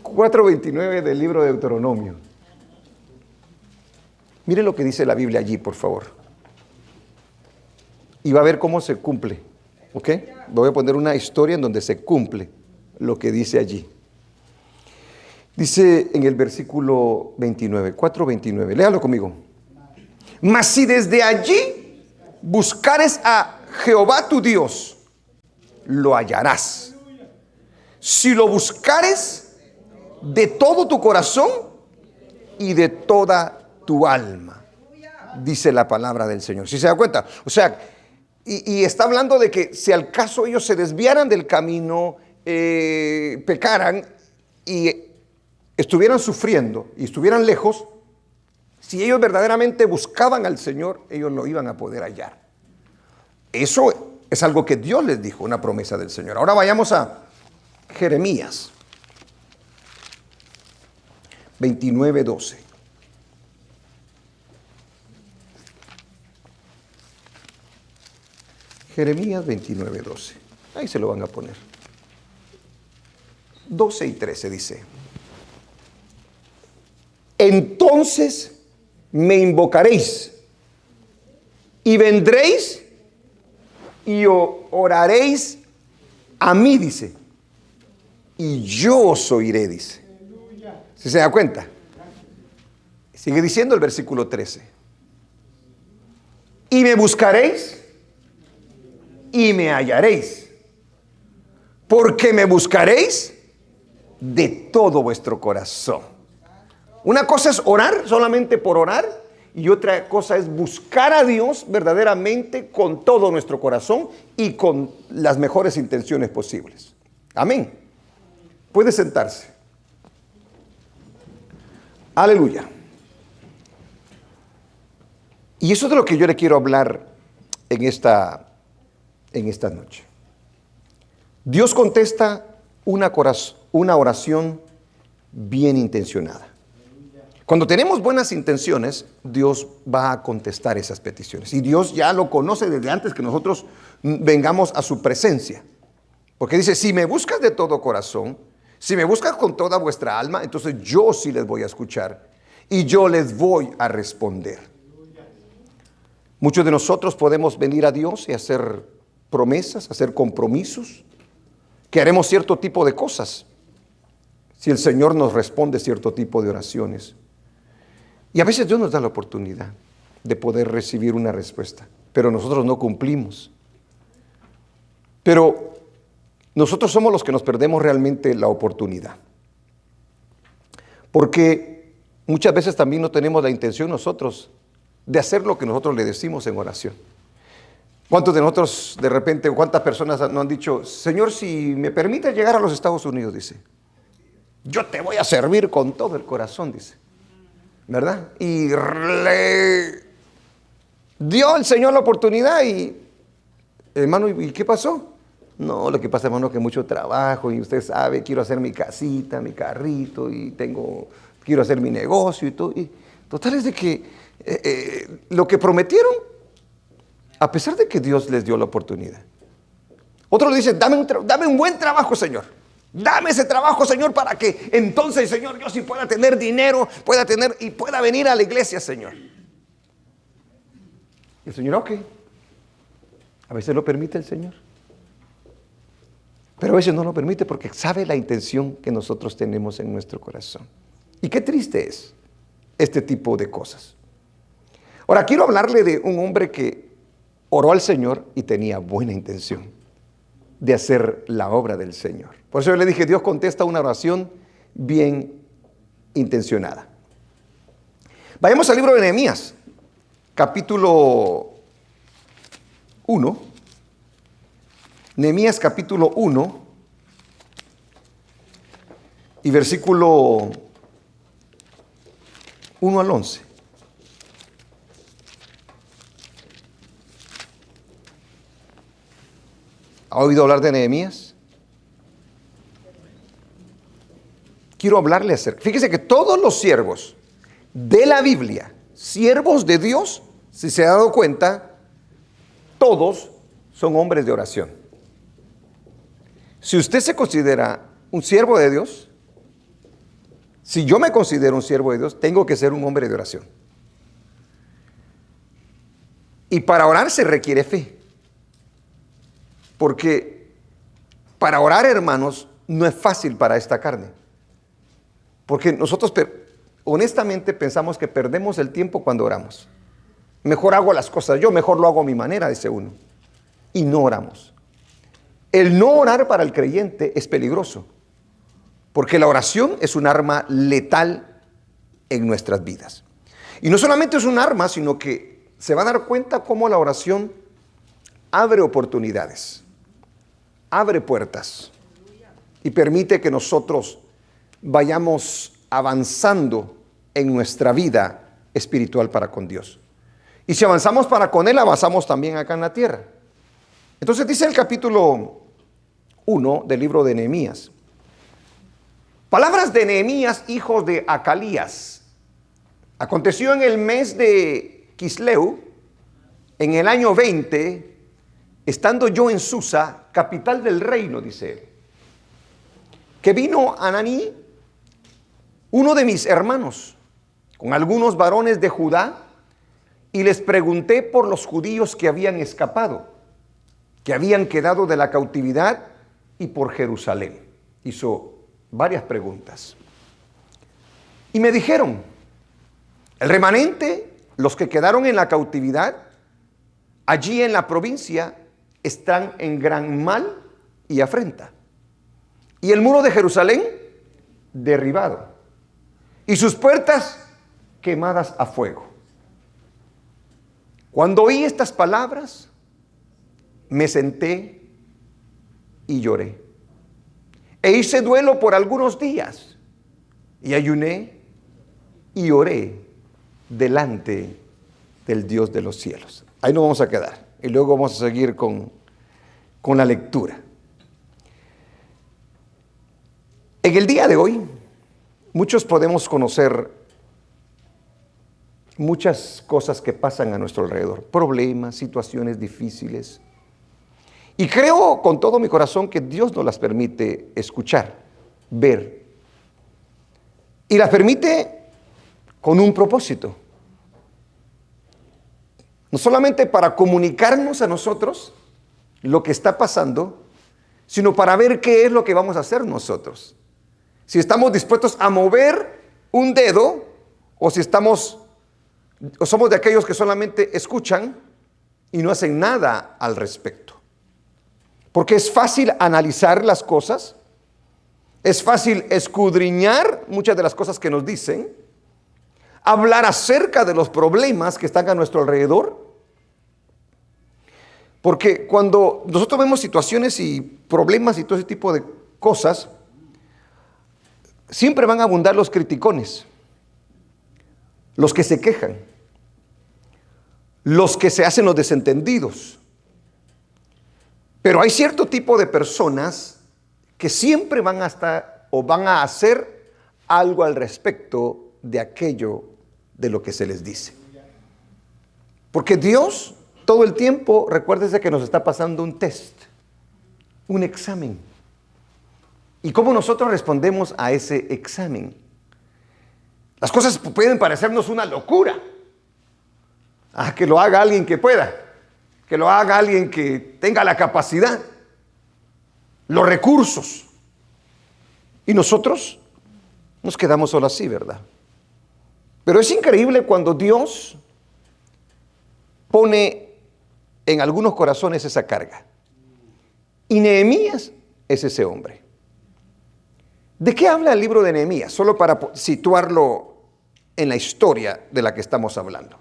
4:29 del libro de Deuteronomio. Mire lo que dice la Biblia allí, por favor. Y va a ver cómo se cumple. ¿Ok? Voy a poner una historia en donde se cumple lo que dice allí. Dice en el versículo 29, 4:29. Léalo conmigo. Mas si desde allí buscares a Jehová tu Dios, lo hallarás. Si lo buscares de todo tu corazón y de toda tu alma, dice la palabra del Señor. ¿Sí se da cuenta? O sea, y está hablando de que si al caso ellos se desviaran del camino, pecaran y estuvieran sufriendo y estuvieran lejos, si ellos verdaderamente buscaban al Señor, ellos lo iban a poder hallar. Eso es algo que Dios les dijo, una promesa del Señor. Ahora vayamos a Jeremías 29:12. Jeremías 29:12. Ahí se lo van a poner. 12 y 13 dice: entonces me invocaréis y vendréis y oraréis a mí, dice, y yo os oiré, dice. ¿Sí se da cuenta? Sigue diciendo el versículo 13. Y me buscaréis y me hallaréis, porque me buscaréis de todo vuestro corazón. Una cosa es orar solamente por orar, y otra cosa es buscar a Dios verdaderamente con todo nuestro corazón y con las mejores intenciones posibles. Amén. Puede sentarse. Aleluya. Y eso es de lo que yo le quiero hablar en esta noche. Dios contesta una oración bien intencionada. Cuando tenemos buenas intenciones, Dios va a contestar esas peticiones. Y Dios ya lo conoce desde antes que nosotros vengamos a su presencia. Porque dice, si me buscas de todo corazón, si me buscas con toda vuestra alma, entonces yo sí les voy a escuchar y yo les voy a responder. Muchos de nosotros podemos venir a Dios y hacer promesas, hacer compromisos, que haremos cierto tipo de cosas si el Señor nos responde cierto tipo de oraciones. Y a veces Dios nos da la oportunidad de poder recibir una respuesta, pero nosotros no cumplimos. Pero nosotros somos los que nos perdemos realmente la oportunidad. Porque muchas veces también no tenemos la intención nosotros de hacer lo que nosotros le decimos en oración. ¿Cuántos de nosotros de repente, cuántas personas no han dicho, Señor, si me permite llegar a los Estados Unidos, dice, yo te voy a servir con todo el corazón, dice, ¿verdad? Y le dio el Señor la oportunidad y, hermano, ¿y qué pasó? No, lo que pasa, hermano, es que mucho trabajo y usted sabe, quiero hacer mi casita, mi carrito y quiero hacer mi negocio y todo. Y total es de que lo que prometieron, a pesar de que Dios les dio la oportunidad. Otro le dice, dame un buen trabajo, Señor. Dame ese trabajo, Señor, para que entonces, Señor, yo sí pueda tener dinero, pueda venir a la iglesia, Señor. Y el Señor, ok. A veces lo permite el Señor. Pero a veces no lo permite porque sabe la intención que nosotros tenemos en nuestro corazón. Y qué triste es este tipo de cosas. Ahora, quiero hablarle de un hombre que oró al Señor y tenía buena intención de hacer la obra del Señor. Por eso yo le dije, Dios contesta una oración bien intencionada. Vayamos al libro de Nehemías, capítulo 1. Nehemías capítulo 1 y versículo 1 al 11. ¿Ha oído hablar de Nehemías? Quiero hablarle acerca. Fíjese que todos los siervos de la Biblia, siervos de Dios, si se ha dado cuenta, todos son hombres de oración. Si usted se considera un siervo de Dios, si yo me considero un siervo de Dios, tengo que ser un hombre de oración. Y para orar se requiere fe. Porque para orar, hermanos, no es fácil para esta carne. Porque nosotros honestamente pensamos que perdemos el tiempo cuando oramos. Mejor hago las cosas yo, mejor lo hago a mi manera, dice uno. Y no oramos. El no orar para el creyente es peligroso. Porque la oración es un arma letal en nuestras vidas. Y no solamente es un arma, sino que se va a dar cuenta cómo la oración abre oportunidades, abre puertas y permite que nosotros vayamos avanzando en nuestra vida espiritual para con Dios. Y si avanzamos para con Él, avanzamos también acá en la tierra. Entonces dice el capítulo 1 del libro de Nehemías. Palabras de Nehemías, hijo de Acalías. Aconteció en el mes de Quisleu, en el año 20, estando yo en Susa, capital del reino, dice él, que vino Ananí, uno de mis hermanos, con algunos varones de Judá, y les pregunté por los judíos que habían escapado, que habían quedado de la cautividad, y por Jerusalén. Hizo varias preguntas. Y me dijeron, el remanente, los que quedaron en la cautividad, allí en la provincia, están en gran mal y afrenta. Y el muro de Jerusalén derribado, y sus puertas quemadas a fuego. Cuando oí estas palabras, me senté y lloré. E hice duelo por algunos días, y ayuné y oré delante del Dios de los cielos. Ahí nos vamos a quedar, y luego vamos a seguir con la lectura. En el día de hoy, muchos podemos conocer muchas cosas que pasan a nuestro alrededor, problemas, situaciones difíciles. Y creo con todo mi corazón que Dios nos las permite escuchar, ver. Y las permite con un propósito. No solamente para comunicarnos a nosotros lo que está pasando, sino para ver qué es lo que vamos a hacer nosotros. Si estamos dispuestos a mover un dedo o si somos de aquellos que solamente escuchan y no hacen nada al respecto. Porque es fácil analizar las cosas, es fácil escudriñar muchas de las cosas que nos dicen, hablar acerca de los problemas que están a nuestro alrededor. Porque cuando nosotros vemos situaciones y problemas y todo ese tipo de cosas, siempre van a abundar los criticones, los que se quejan, los que se hacen los desentendidos. Pero hay cierto tipo de personas que siempre van a estar o van a hacer algo al respecto de aquello de lo que se les dice. Porque Dios todo el tiempo, recuérdese que nos está pasando un test, un examen. ¿Y cómo nosotros respondemos a ese examen? Las cosas pueden parecernos una locura. Que lo haga alguien que pueda, que lo haga alguien que tenga la capacidad, los recursos. Y nosotros nos quedamos solo así, ¿verdad? Pero es increíble cuando Dios pone en algunos corazones esa carga. Y Nehemías es ese hombre. ¿De qué habla el libro de Nehemías? Solo para situarlo en la historia de la que estamos hablando.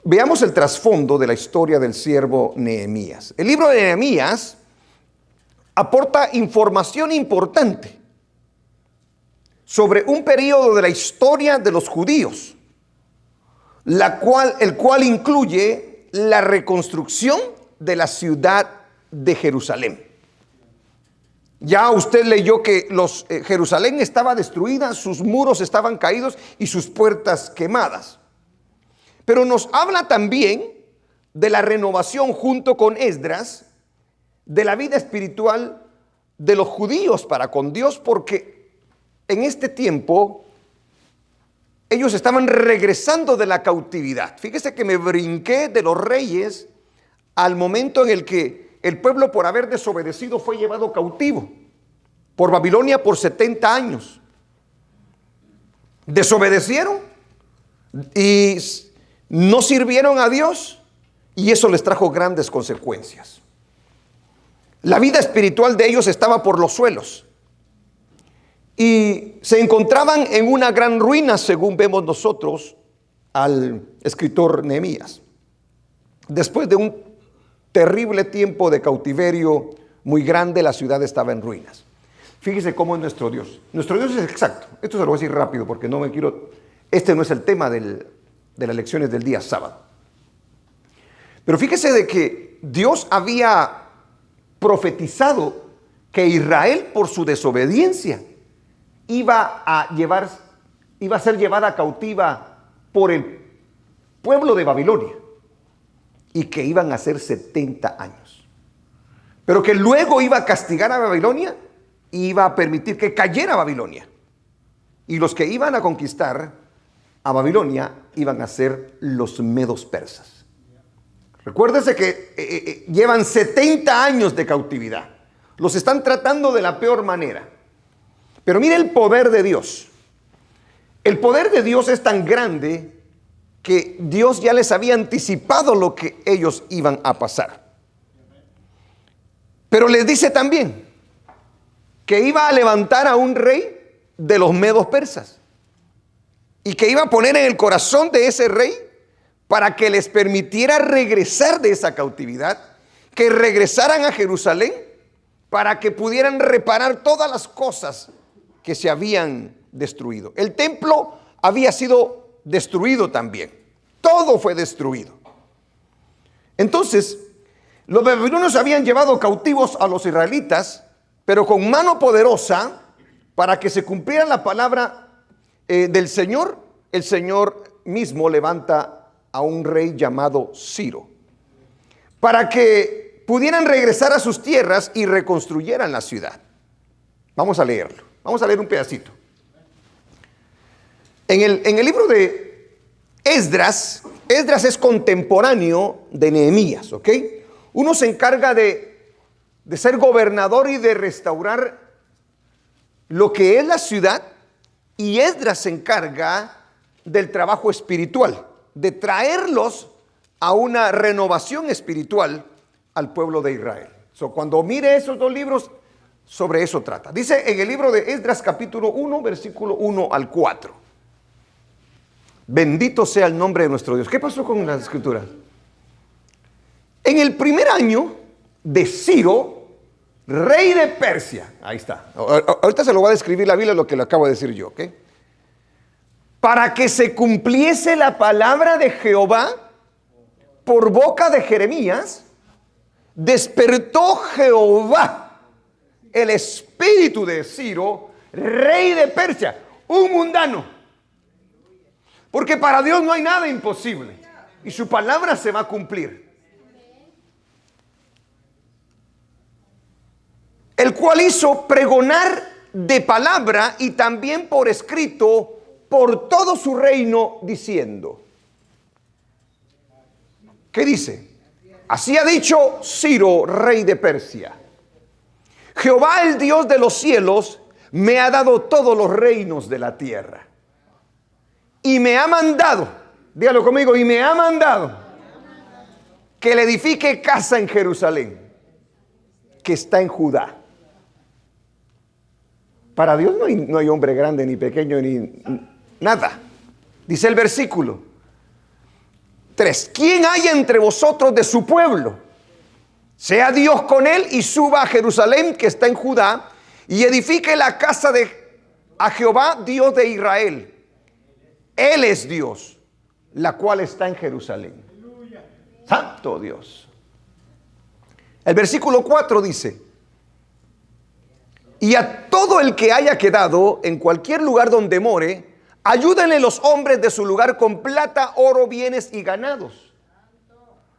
Veamos el trasfondo de la historia del siervo Nehemías. El libro de Nehemías aporta información importante sobre un periodo de la historia de los judíos, el cual incluye la reconstrucción de la ciudad de Jerusalén. Ya usted leyó que Jerusalén estaba destruida, sus muros estaban caídos y sus puertas quemadas. Pero nos habla también de la renovación junto con Esdras, de la vida espiritual de los judíos para con Dios, porque en este tiempo ellos estaban regresando de la cautividad. Fíjese que me brinqué de los reyes al momento en el que el pueblo, por haber desobedecido, fue llevado cautivo por Babilonia por 70 años. Desobedecieron y no sirvieron a Dios, y eso les trajo grandes consecuencias. La vida espiritual de ellos estaba por los suelos y se encontraban en una gran ruina, según vemos nosotros al escritor Nehemías. Después de un terrible tiempo de cautiverio muy grande, la ciudad estaba en ruinas. Fíjese cómo es nuestro Dios. Nuestro Dios es exacto. Esto se lo voy a decir rápido porque no me quiero... Este no es el tema de las lecciones del día sábado. Pero fíjese de que Dios había profetizado que Israel, por su desobediencia, iba a ser llevada cautiva por el pueblo de Babilonia, y que iban a ser 70 años. Pero que luego iba a castigar a Babilonia y iba a permitir que cayera Babilonia. Y los que iban a conquistar a Babilonia iban a ser los medos persas. Recuérdese que llevan 70 años de cautividad. Los están tratando de la peor manera. Pero mire el poder de Dios. El poder de Dios es tan grande que Dios ya les había anticipado lo que ellos iban a pasar. Pero les dice también que iba a levantar a un rey de los medos persas y que iba a poner en el corazón de ese rey para que les permitiera regresar de esa cautividad, que regresaran a Jerusalén para que pudieran reparar todas las cosas que se habían destruido. El templo había sido destruido también. Todo fue destruido. Entonces, los babilonios habían llevado cautivos a los israelitas, pero con mano poderosa, para que se cumpliera la palabra del Señor. El Señor mismo levanta a un rey llamado Ciro, para que pudieran regresar a sus tierras y reconstruyeran la ciudad. Vamos a leerlo. Vamos a leer un pedacito. En el libro de Esdras es contemporáneo de Nehemías, ¿ok? Uno se encarga de ser gobernador y de restaurar lo que es la ciudad, y Esdras se encarga del trabajo espiritual, de traerlos a una renovación espiritual al pueblo de Israel. Cuando mire esos dos libros, sobre eso trata. Dice en el libro de Esdras capítulo 1, versículo 1 al 4. Bendito sea el nombre de nuestro Dios. ¿Qué pasó con las escrituras? En el primer año de Ciro, rey de Persia. Ahí está. Ahorita se lo va a describir la Biblia, lo que le acabo de decir yo, ¿ok? Para que se cumpliese la palabra de Jehová por boca de Jeremías, despertó Jehová el espíritu de Ciro, rey de Persia, un mundano. Porque para Dios no hay nada imposible y su palabra se va a cumplir. El cual hizo pregonar de palabra y también por escrito por todo su reino, diciendo. ¿Qué dice? Así ha dicho Ciro, rey de Persia: Jehová, el Dios de los cielos, me ha dado todos los reinos de la tierra. Y me ha mandado, dígalo conmigo, y me ha mandado que le edifique casa en Jerusalén, que está en Judá. Para Dios no hay hombre grande, ni pequeño, ni nada. Dice el versículo 3: ¿Quién hay entre vosotros de su pueblo? Sea Dios con él y suba a Jerusalén, que está en Judá, y edifique la casa a Jehová, Dios de Israel. Él es Dios, la cual está en Jerusalén. Santo Dios. El versículo 4 dice: y a todo el que haya quedado en cualquier lugar donde more, ayúdenle los hombres de su lugar con plata, oro, bienes y ganados,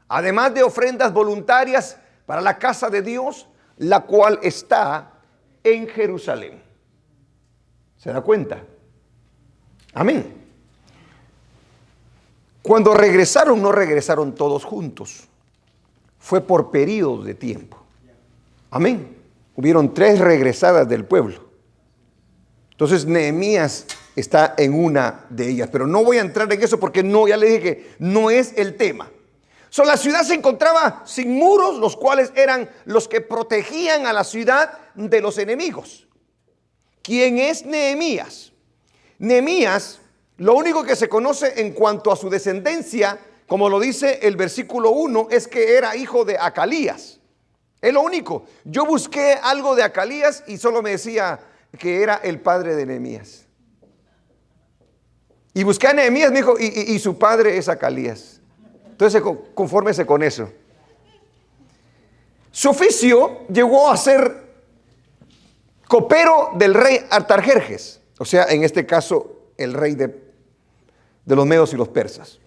además de ofrendas voluntarias para la casa de Dios, la cual está en Jerusalén. ¿Se da cuenta? Amén. Cuando regresaron, no regresaron todos juntos. Fue por periodos de tiempo. Amén. Hubieron 3 regresadas del pueblo. Entonces Nehemías está en una de ellas. Pero no voy a entrar en eso porque no, ya le dije que no es el tema. La ciudad se encontraba sin muros, los cuales eran los que protegían a la ciudad de los enemigos. ¿Quién es Nehemías? Nehemías, lo único que se conoce en cuanto a su descendencia, como lo dice el versículo 1, es que era hijo de Acalías. Es lo único. Yo busqué algo de Acalías y solo me decía que era el padre de Nehemías. Y busqué a Nehemías, me dijo, y su padre es Acalías. Entonces, confórmese con eso. Su oficio llegó a ser copero del rey Artajerjes, o sea, en este caso, el rey de los medos y los persas.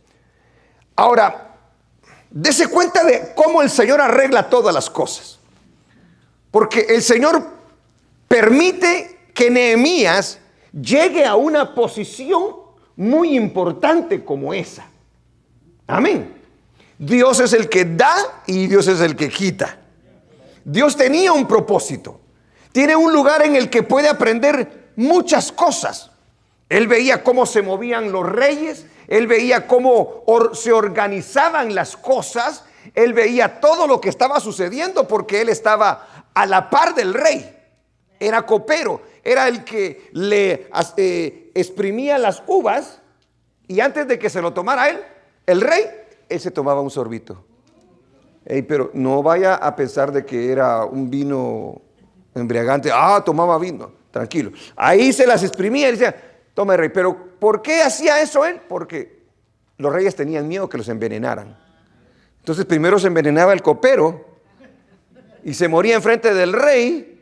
Ahora, dése cuenta de cómo el Señor arregla todas las cosas. Porque el Señor permite que Nehemías llegue a una posición muy importante como esa. Amén. Dios es el que da y Dios es el que quita. Dios tenía un propósito. Tiene un lugar en el que puede aprender muchas cosas. Él veía cómo se movían los reyes. Él veía cómo se organizaban las cosas. Él veía todo lo que estaba sucediendo porque él estaba a la par del rey. Era copero. Era el que le exprimía las uvas y antes de que se lo tomara él, el rey, él se tomaba un sorbito. Pero no vaya a pensar de que era un vino embriagante. Tomaba vino, tranquilo. Ahí se las exprimía y decía, tome rey. Pero ¿por qué hacía eso él? Porque los reyes tenían miedo que los envenenaran. Entonces primero se envenenaba el copero y se moría enfrente del rey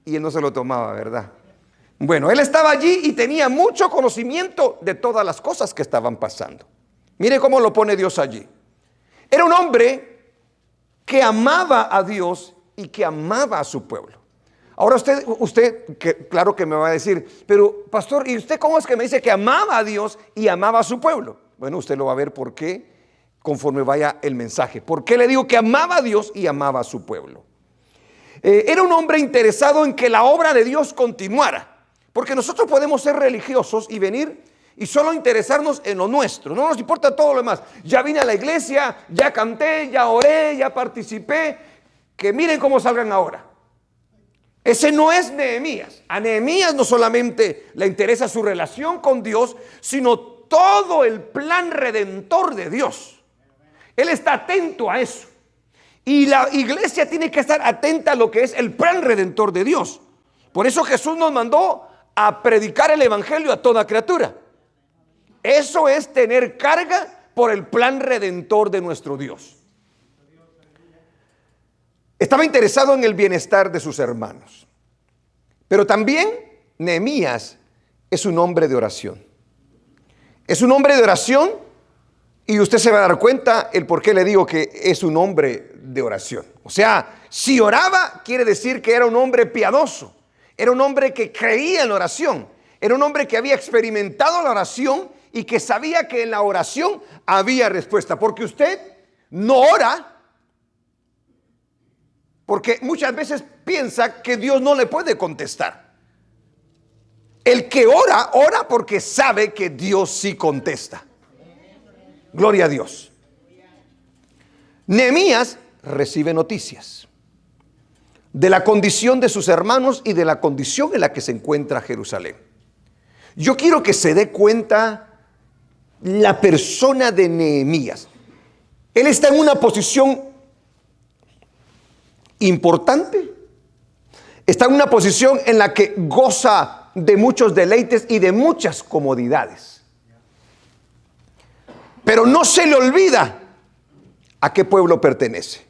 y él no se lo tomaba, ¿verdad? Bueno, él estaba allí y tenía mucho conocimiento de todas las cosas que estaban pasando. Mire cómo lo pone Dios allí. Era un hombre que amaba a Dios y que amaba a su pueblo. Ahora usted claro que me va a decir, pero pastor, ¿y usted cómo es que me dice que amaba a Dios y amaba a su pueblo? Bueno, usted lo va a ver por qué conforme vaya el mensaje. ¿Por qué le digo que amaba a Dios y amaba a su pueblo? Era un hombre interesado en que la obra de Dios continuara. Porque nosotros podemos ser religiosos y venir y solo interesarnos en lo nuestro. No nos importa todo lo demás. Ya vine a la iglesia, ya canté, ya oré, ya participé. Que miren cómo salgan ahora. Ese no es Nehemías. A Nehemías no solamente le interesa su relación con Dios, sino todo el plan redentor de Dios. Él está atento a eso. Y la iglesia tiene que estar atenta a lo que es el plan redentor de Dios. Por eso Jesús nos mandó a predicar el evangelio a toda criatura. Eso es tener carga por el plan redentor de nuestro Dios. Estaba interesado en el bienestar de sus hermanos. Pero también Nehemías es un hombre de oración. Es un hombre de oración y usted se va a dar cuenta el por qué le digo que es un hombre de oración. O sea, si oraba quiere decir que era un hombre piadoso. Era un hombre que creía en la oración. Era un hombre que había experimentado la oración y que sabía que en la oración había respuesta. Porque usted no ora porque muchas veces piensa que Dios no le puede contestar. El que ora, ora porque sabe que Dios sí contesta. Gloria a Dios. Nehemías recibe noticias de la condición de sus hermanos y de la condición en la que se encuentra Jerusalén. Yo quiero que se dé cuenta la persona de Nehemías. Él está en una posición importante. Está en una posición en la que goza de muchos deleites y de muchas comodidades. Pero no se le olvida a qué pueblo pertenece.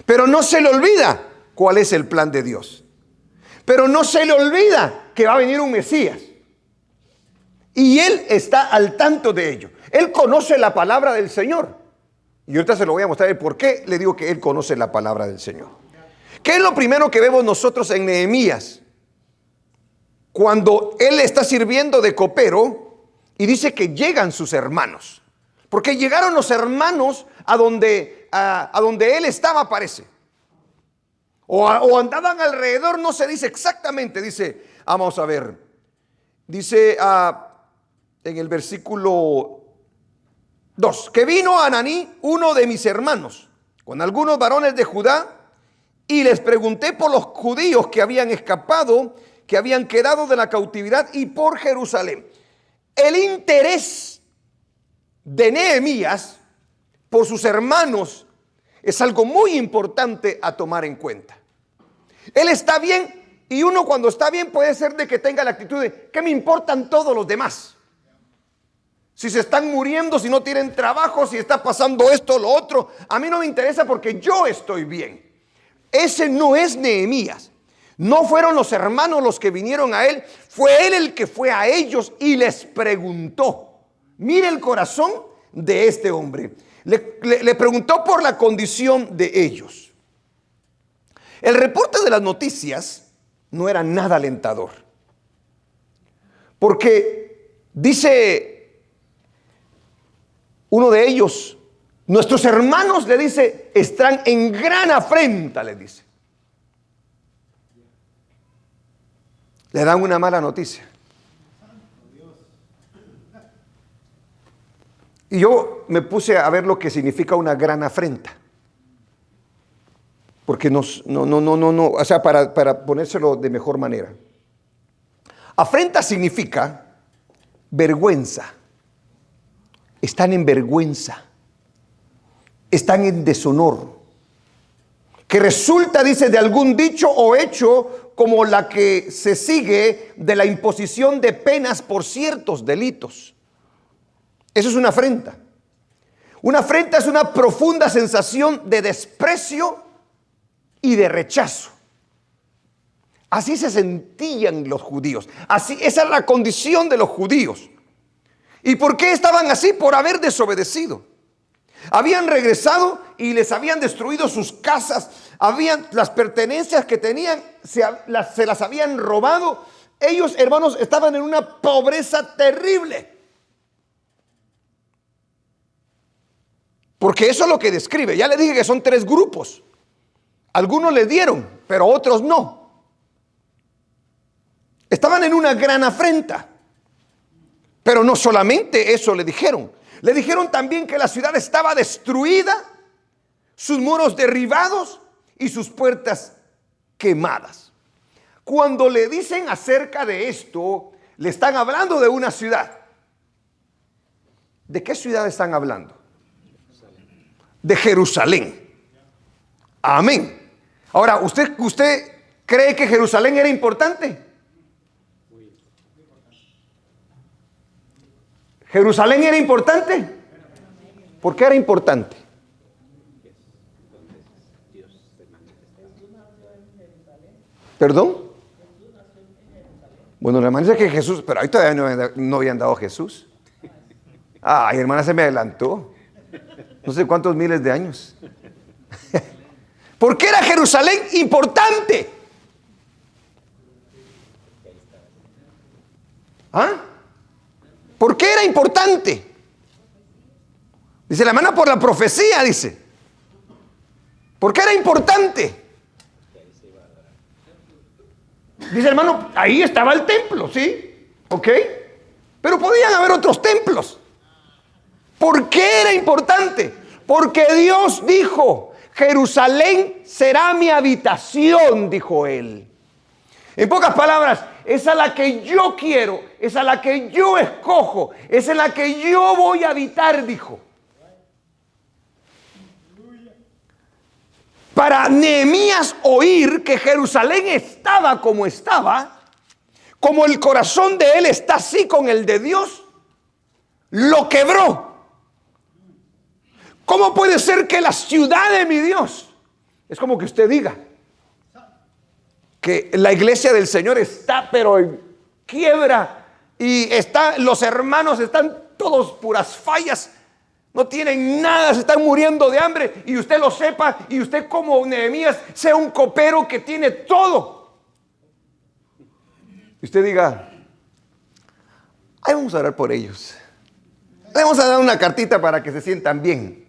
Pero no se le olvida cuál es el plan de Dios. Pero no se le olvida que va a venir un Mesías. Y él está al tanto de ello. Él conoce la palabra del Señor. Y ahorita se lo voy a mostrar el por qué le digo que él conoce la palabra del Señor. ¿Qué es lo primero que vemos nosotros en Nehemías? Cuando él está sirviendo de copero y dice que llegan sus hermanos. Porque llegaron los hermanos a donde él estaba, parece. O andaban alrededor, no se dice exactamente. Dice, vamos a ver. Dice en el versículo 2, que vino Ananí, uno de mis hermanos, con algunos varones de Judá, y les pregunté por los judíos que habían escapado, que habían quedado de la cautividad, y por Jerusalén. El interés de Nehemías por sus hermanos es algo muy importante a tomar en cuenta. Él está bien, y uno cuando está bien puede ser de que tenga la actitud de ¿qué me importan todos los demás? Si se están muriendo, si no tienen trabajo, si está pasando esto o lo otro, a mí no me interesa porque yo estoy bien. Ese no es Nehemías. No fueron los hermanos los que vinieron a él, fue él el que fue a ellos y les preguntó. Mire el corazón de este hombre. Le preguntó por la condición de ellos. El reporte de las noticias no era nada alentador. Porque dice uno de ellos, nuestros hermanos, le dice, están en gran afrenta, le dice. Le dan una mala noticia. Y yo me puse a ver lo que significa una gran afrenta. Porque no, o sea, para ponérselo de mejor manera. Afrenta significa vergüenza. Están en vergüenza. Están en deshonor. Que resulta, dice, de algún dicho o hecho como la que se sigue de la imposición de penas por ciertos delitos. Eso es una afrenta. Una afrenta es una profunda sensación de desprecio y de rechazo. Así se sentían los judíos. Así, esa es la condición de los judíos. ¿Y por qué estaban así? Por haber desobedecido. Habían regresado y les habían destruido sus casas. Las pertenencias que tenían, se las habían robado. Ellos, hermanos, estaban en una pobreza terrible. Porque eso es lo que describe. Ya le dije que son 3 grupos. Algunos le dieron, pero otros no. Estaban en una gran afrenta. Pero no solamente eso le dijeron. Le dijeron también que la ciudad estaba destruida, sus muros derribados y sus puertas quemadas. Cuando le dicen acerca de esto, le están hablando de una ciudad. ¿De qué ciudad están hablando? De Jerusalén. Amén. Ahora, ¿usted cree que Jerusalén era importante? ¿Jerusalén era importante? ¿Por qué era importante? ¿Perdón? Bueno, la hermana dice que Jesús, pero ahí todavía no habían dado Jesús. Ay, hermana, se me adelantó. No sé cuántos miles de años. ¿Por qué era Jerusalén importante? ¿Ah? ¿Por qué era importante? Dice la hermana, por la profecía, dice. ¿Por qué era importante? Dice hermano, ahí estaba el templo, ¿sí? ¿Ok? Pero podían haber otros templos. ¿Por qué era importante? Porque Dios dijo, Jerusalén será mi habitación, dijo él. En pocas palabras, es a la que yo quiero, es a la que yo escojo, es en la que yo voy a habitar, dijo. Para Nehemías oír que Jerusalén estaba, como el corazón de él está así con el de Dios, lo quebró. ¿Cómo puede ser que la ciudad de mi Dios? Es como que usted diga que la iglesia del Señor está pero en quiebra y los hermanos están todos puras fallas. no tienen nada, se están muriendo de hambre y usted lo sepa y usted como Nehemías sea un copero que tiene todo. Y usted diga, ahí vamos a orar por ellos. Le vamos a dar una cartita para que se sientan bien.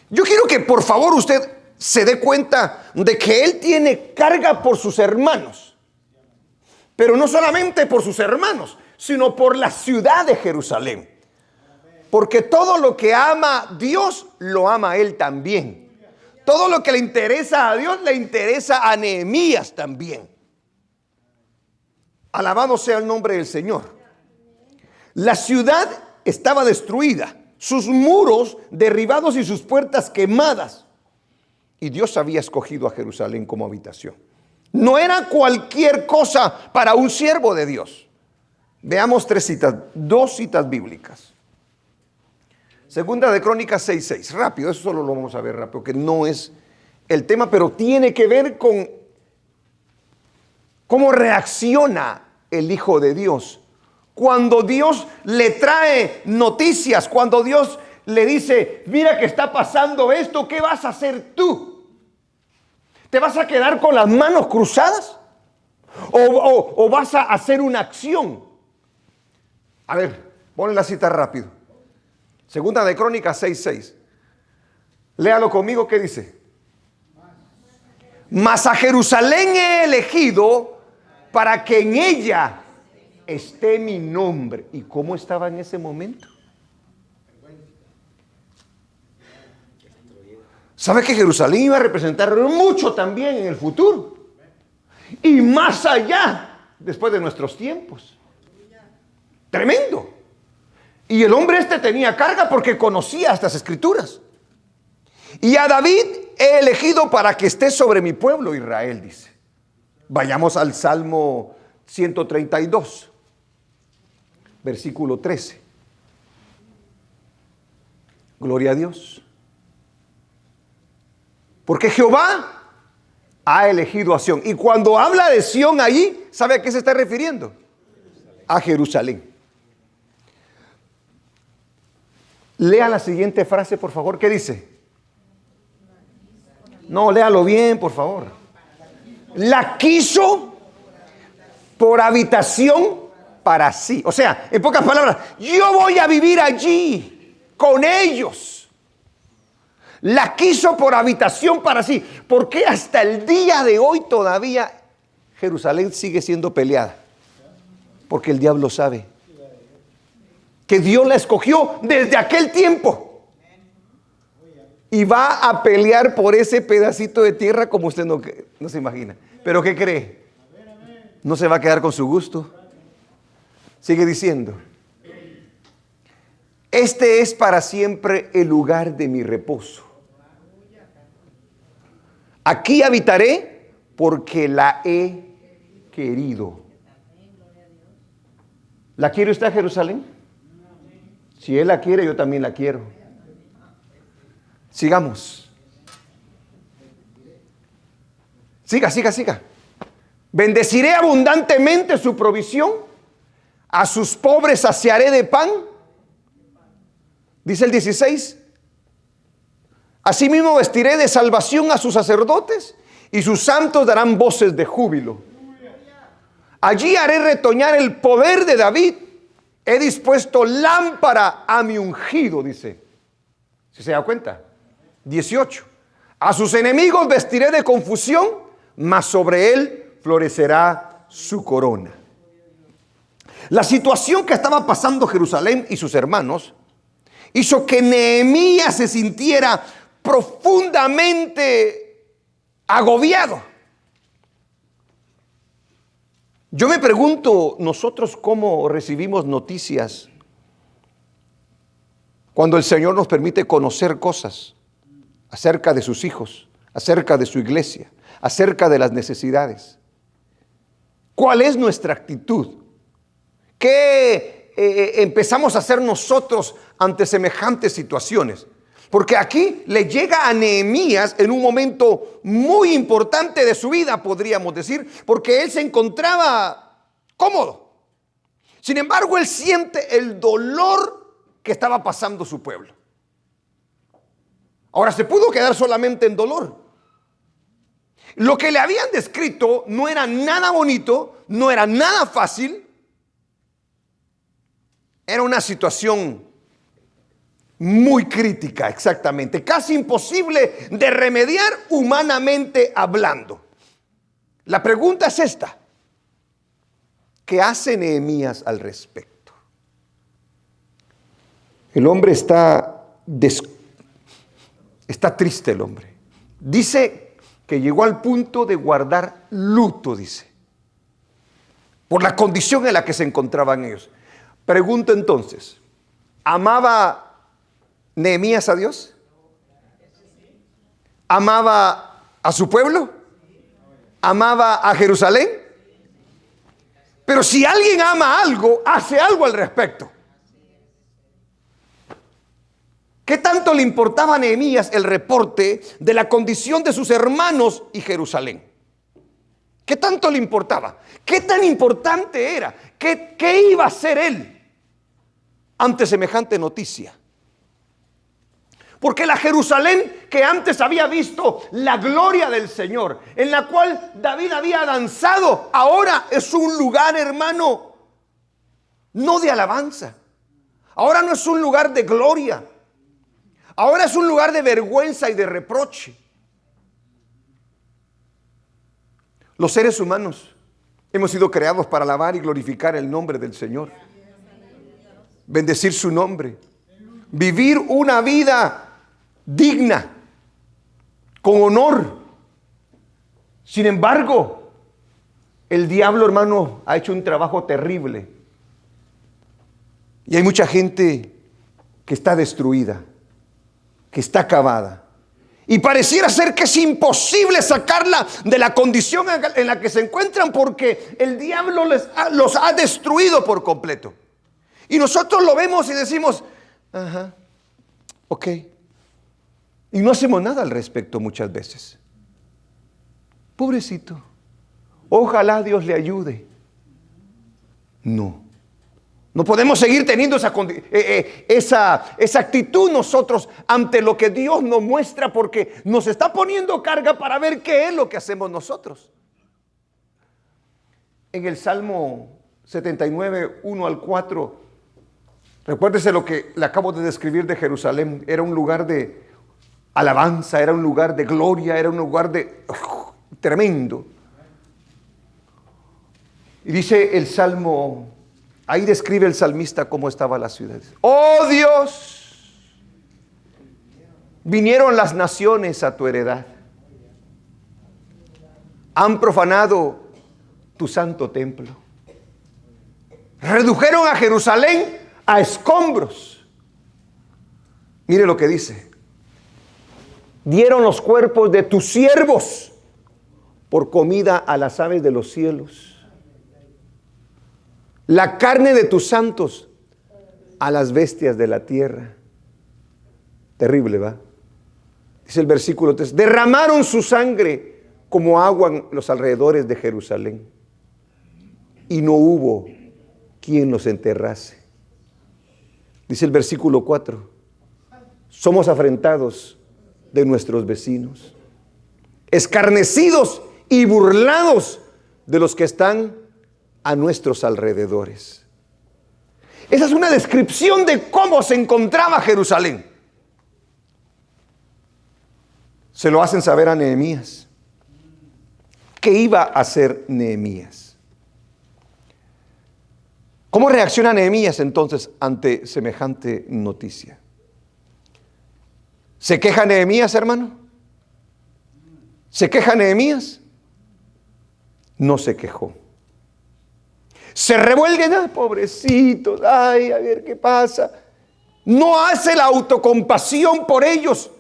Yo quiero que por favor usted se dé cuenta de que él tiene carga por sus hermanos. Pero no solamente por sus hermanos, sino por la ciudad de Jerusalén. Porque todo lo que ama Dios, lo ama él también. Todo lo que le interesa a Dios, le interesa a Nehemías también. Alabado sea el nombre del Señor. La ciudad estaba destruida, sus muros derribados y sus puertas quemadas. Y Dios había escogido a Jerusalén como habitación. No era cualquier cosa para un siervo de Dios. Veamos dos citas bíblicas. Segunda de Crónicas 6:6. Rápido, eso solo lo vamos a ver rápido, que no es el tema, pero tiene que ver con cómo reacciona el Hijo de Dios cuando Dios le trae noticias, cuando Dios le dice, mira que está pasando esto, ¿qué vas a hacer tú? ¿Te vas a quedar con las manos cruzadas? ¿O vas a hacer una acción? A ver, ponle la cita rápido. Segunda de Crónicas 6:6. Léalo conmigo, ¿qué dice? Mas a Jerusalén he elegido para que en ella esté mi nombre. ¿Y cómo estaba en ese momento? ¿Sabe que Jerusalén iba a representar mucho también en el futuro? Y más allá, después de nuestros tiempos. Tremendo. Y el hombre tenía carga porque conocía estas escrituras. Y a David he elegido para que esté sobre mi pueblo Israel, dice. Vayamos al Salmo 132, versículo 13. Gloria a Dios. Porque Jehová ha elegido a Sión. Y cuando habla de Sión ahí, ¿sabe a qué se está refiriendo? A Jerusalén. Lea la siguiente frase, por favor. ¿Qué dice? No, léalo bien, por favor. La quiso por habitación para sí. O sea, en pocas palabras, yo voy a vivir allí con ellos. La quiso por habitación para sí. Porque hasta el día de hoy todavía Jerusalén sigue siendo peleada. Porque el diablo sabe que Dios la escogió desde aquel tiempo. Y va a pelear por ese pedacito de tierra como usted no se imagina. ¿Pero qué cree? No se va a quedar con su gusto. Sigue diciendo. Este es para siempre el lugar de mi reposo. Aquí habitaré porque la he querido. ¿La quiere usted a Jerusalén? Si Él la quiere, yo también la quiero. Sigamos. Siga. Bendeciré abundantemente su provisión. A sus pobres saciaré de pan. Dice el 16. Asimismo vestiré de salvación a sus sacerdotes y sus santos darán voces de júbilo. Allí haré retoñar el poder de David. He dispuesto lámpara a mi ungido, dice. ¿Sí se da cuenta? 18. A sus enemigos vestiré de confusión, mas sobre él florecerá su corona. La situación que estaba pasando Jerusalén y sus hermanos hizo que Nehemías se sintiera profundamente agobiado. Yo me pregunto, nosotros cómo recibimos noticias cuando el Señor nos permite conocer cosas acerca de sus hijos, acerca de su iglesia, acerca de las necesidades. ¿Cuál es nuestra actitud? ¿Qué empezamos a hacer nosotros ante semejantes situaciones? Porque aquí le llega a Nehemías en un momento muy importante de su vida, podríamos decir, porque él se encontraba cómodo. Sin embargo, él siente el dolor que estaba pasando su pueblo. Ahora se pudo quedar solamente en dolor. Lo que le habían descrito no era nada bonito, no era nada fácil. Era una situación muy crítica, exactamente, casi imposible de remediar humanamente hablando. La pregunta es esta: ¿qué hace Nehemías al respecto? El hombre está triste, el hombre. Dice que llegó al punto de guardar luto, dice, por la condición en la que se encontraban ellos. Pregunto entonces, ¿amaba Nehemías a Dios? ¿Amaba a su pueblo? ¿Amaba a Jerusalén? Pero si alguien ama algo, hace algo al respecto. ¿Qué tanto le importaba a Nehemías el reporte de la condición de sus hermanos y Jerusalén? ¿Qué tanto le importaba? ¿Qué tan importante era? ¿Qué iba a hacer él ante semejante noticia? Porque la Jerusalén que antes había visto la gloria del Señor, en la cual David había danzado, ahora es un lugar, hermano, no de alabanza. Ahora no es un lugar de gloria. Ahora es un lugar de vergüenza y de reproche. Los seres humanos hemos sido creados para alabar y glorificar el nombre del Señor, bendecir su nombre, vivir una vida digna, con honor. Sin embargo, el diablo, hermano, ha hecho un trabajo terrible. Y hay mucha gente que está destruida, que está acabada. Y pareciera ser que es imposible sacarla de la condición en la que se encuentran, porque el diablo los ha destruido por completo. Y nosotros lo vemos y decimos, ajá, ok. Y no hacemos nada al respecto muchas veces. Pobrecito, ojalá Dios le ayude. No podemos seguir teniendo esa actitud nosotros ante lo que Dios nos muestra, porque nos está poniendo carga para ver qué es lo que hacemos nosotros. En el Salmo 79, 1 al 4, recuérdese lo que le acabo de describir de Jerusalén. Era un lugar de alabanza, era un lugar de gloria, era un lugar tremendo. Y dice el Salmo, ahí describe el salmista cómo estaba la ciudad. Oh Dios, vinieron las naciones a tu heredad, han profanado tu santo templo, redujeron a Jerusalén a escombros. Mire lo que dice: dieron los cuerpos de tus siervos por comida a las aves de los cielos, la carne de tus santos a las bestias de la tierra. Terrible, ¿va? Dice el versículo 3, derramaron su sangre como agua en los alrededores de Jerusalén, y no hubo quien los enterrase. Dice el versículo 4, somos afrentados de nuestros vecinos, escarnecidos y burlados de los que están a nuestros alrededores. Esa es una descripción de cómo se encontraba Jerusalén. Se lo hacen saber a Nehemías. ¿Qué iba a hacer Nehemías? ¿Cómo reacciona Nehemías entonces ante semejante noticia? ¿Se queja Nehemías, hermano? ¿Se queja Nehemías? No se quejó. Se revuelven, ay, pobrecitos, ay, a ver qué pasa. No hace la autocompasión por ellos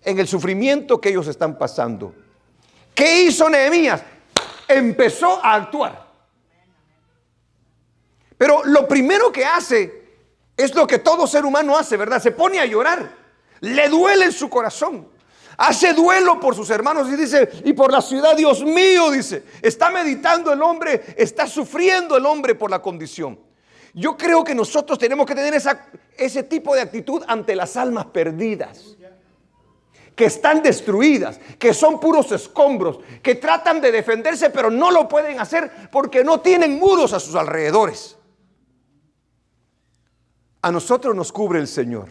en el sufrimiento que ellos están pasando. ¿Qué hizo Nehemías? Empezó a actuar. Pero lo primero que hace es lo que todo ser humano hace, ¿verdad? Se pone a llorar. Le duele en su corazón. Hace duelo por sus hermanos y dice, y por la ciudad, Dios mío, dice. Está meditando el hombre, está sufriendo el hombre por la condición. Yo creo que nosotros tenemos que tener ese tipo de actitud ante las almas perdidas, que están destruidas, que son puros escombros, que tratan de defenderse pero no lo pueden hacer porque no tienen muros a sus alrededores. A nosotros nos cubre el Señor.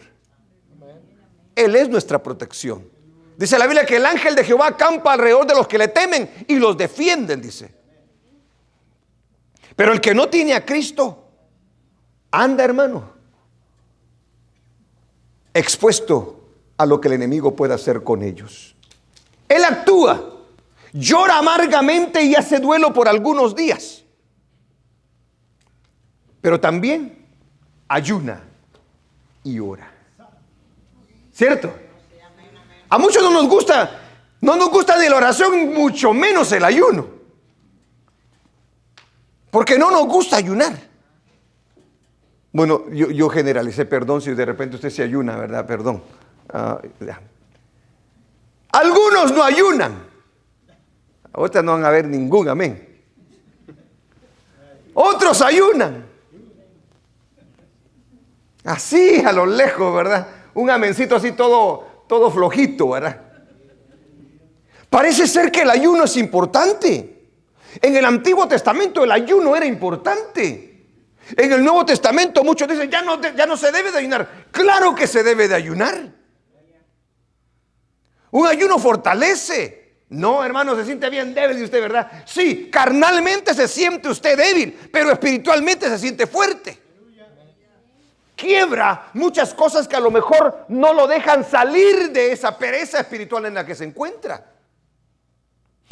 Él es nuestra protección. Dice la Biblia que el ángel de Jehová acampa alrededor de los que le temen y los defienden, dice. Pero el que no tiene a Cristo anda, hermano, expuesto a lo que el enemigo pueda hacer con ellos. Él actúa, llora amargamente y hace duelo por algunos días, pero también ayuna y ora. ¿Cierto? A muchos no nos gusta ni la oración, mucho menos el ayuno, porque no nos gusta ayunar. Bueno, yo generalicé, perdón si de repente usted se ayuna, ¿verdad? Perdón. Algunos no ayunan. Ahorita no van a ver ningún amén. Otros ayunan. Así a lo lejos, ¿verdad? Un amencito así todo flojito, ¿verdad? Parece ser que el ayuno es importante. En el Antiguo Testamento el ayuno era importante. En el Nuevo Testamento muchos dicen, ya no se debe de ayunar. Claro que se debe de ayunar. Un ayuno fortalece. No, hermano, se siente bien débil de usted, ¿verdad? Sí, carnalmente se siente usted débil, pero espiritualmente se siente fuerte. Quiebra muchas cosas que a lo mejor no lo dejan salir de esa pereza espiritual en la que se encuentra.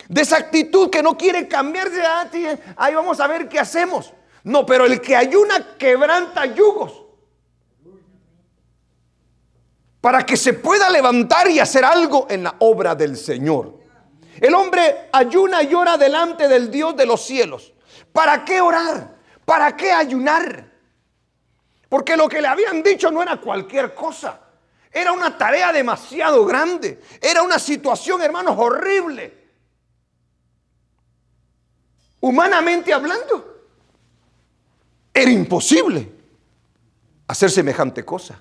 De esa actitud que no quiere cambiar. Ahí vamos a ver qué hacemos. No, pero el que ayuna quebranta yugos, para que se pueda levantar y hacer algo en la obra del Señor. El hombre ayuna y ora delante del Dios de los cielos. ¿Para qué orar? ¿Para qué ayunar? Porque lo que le habían dicho no era cualquier cosa. Era una tarea demasiado grande. Era una situación, hermanos, horrible. Humanamente hablando, era imposible hacer semejante cosa.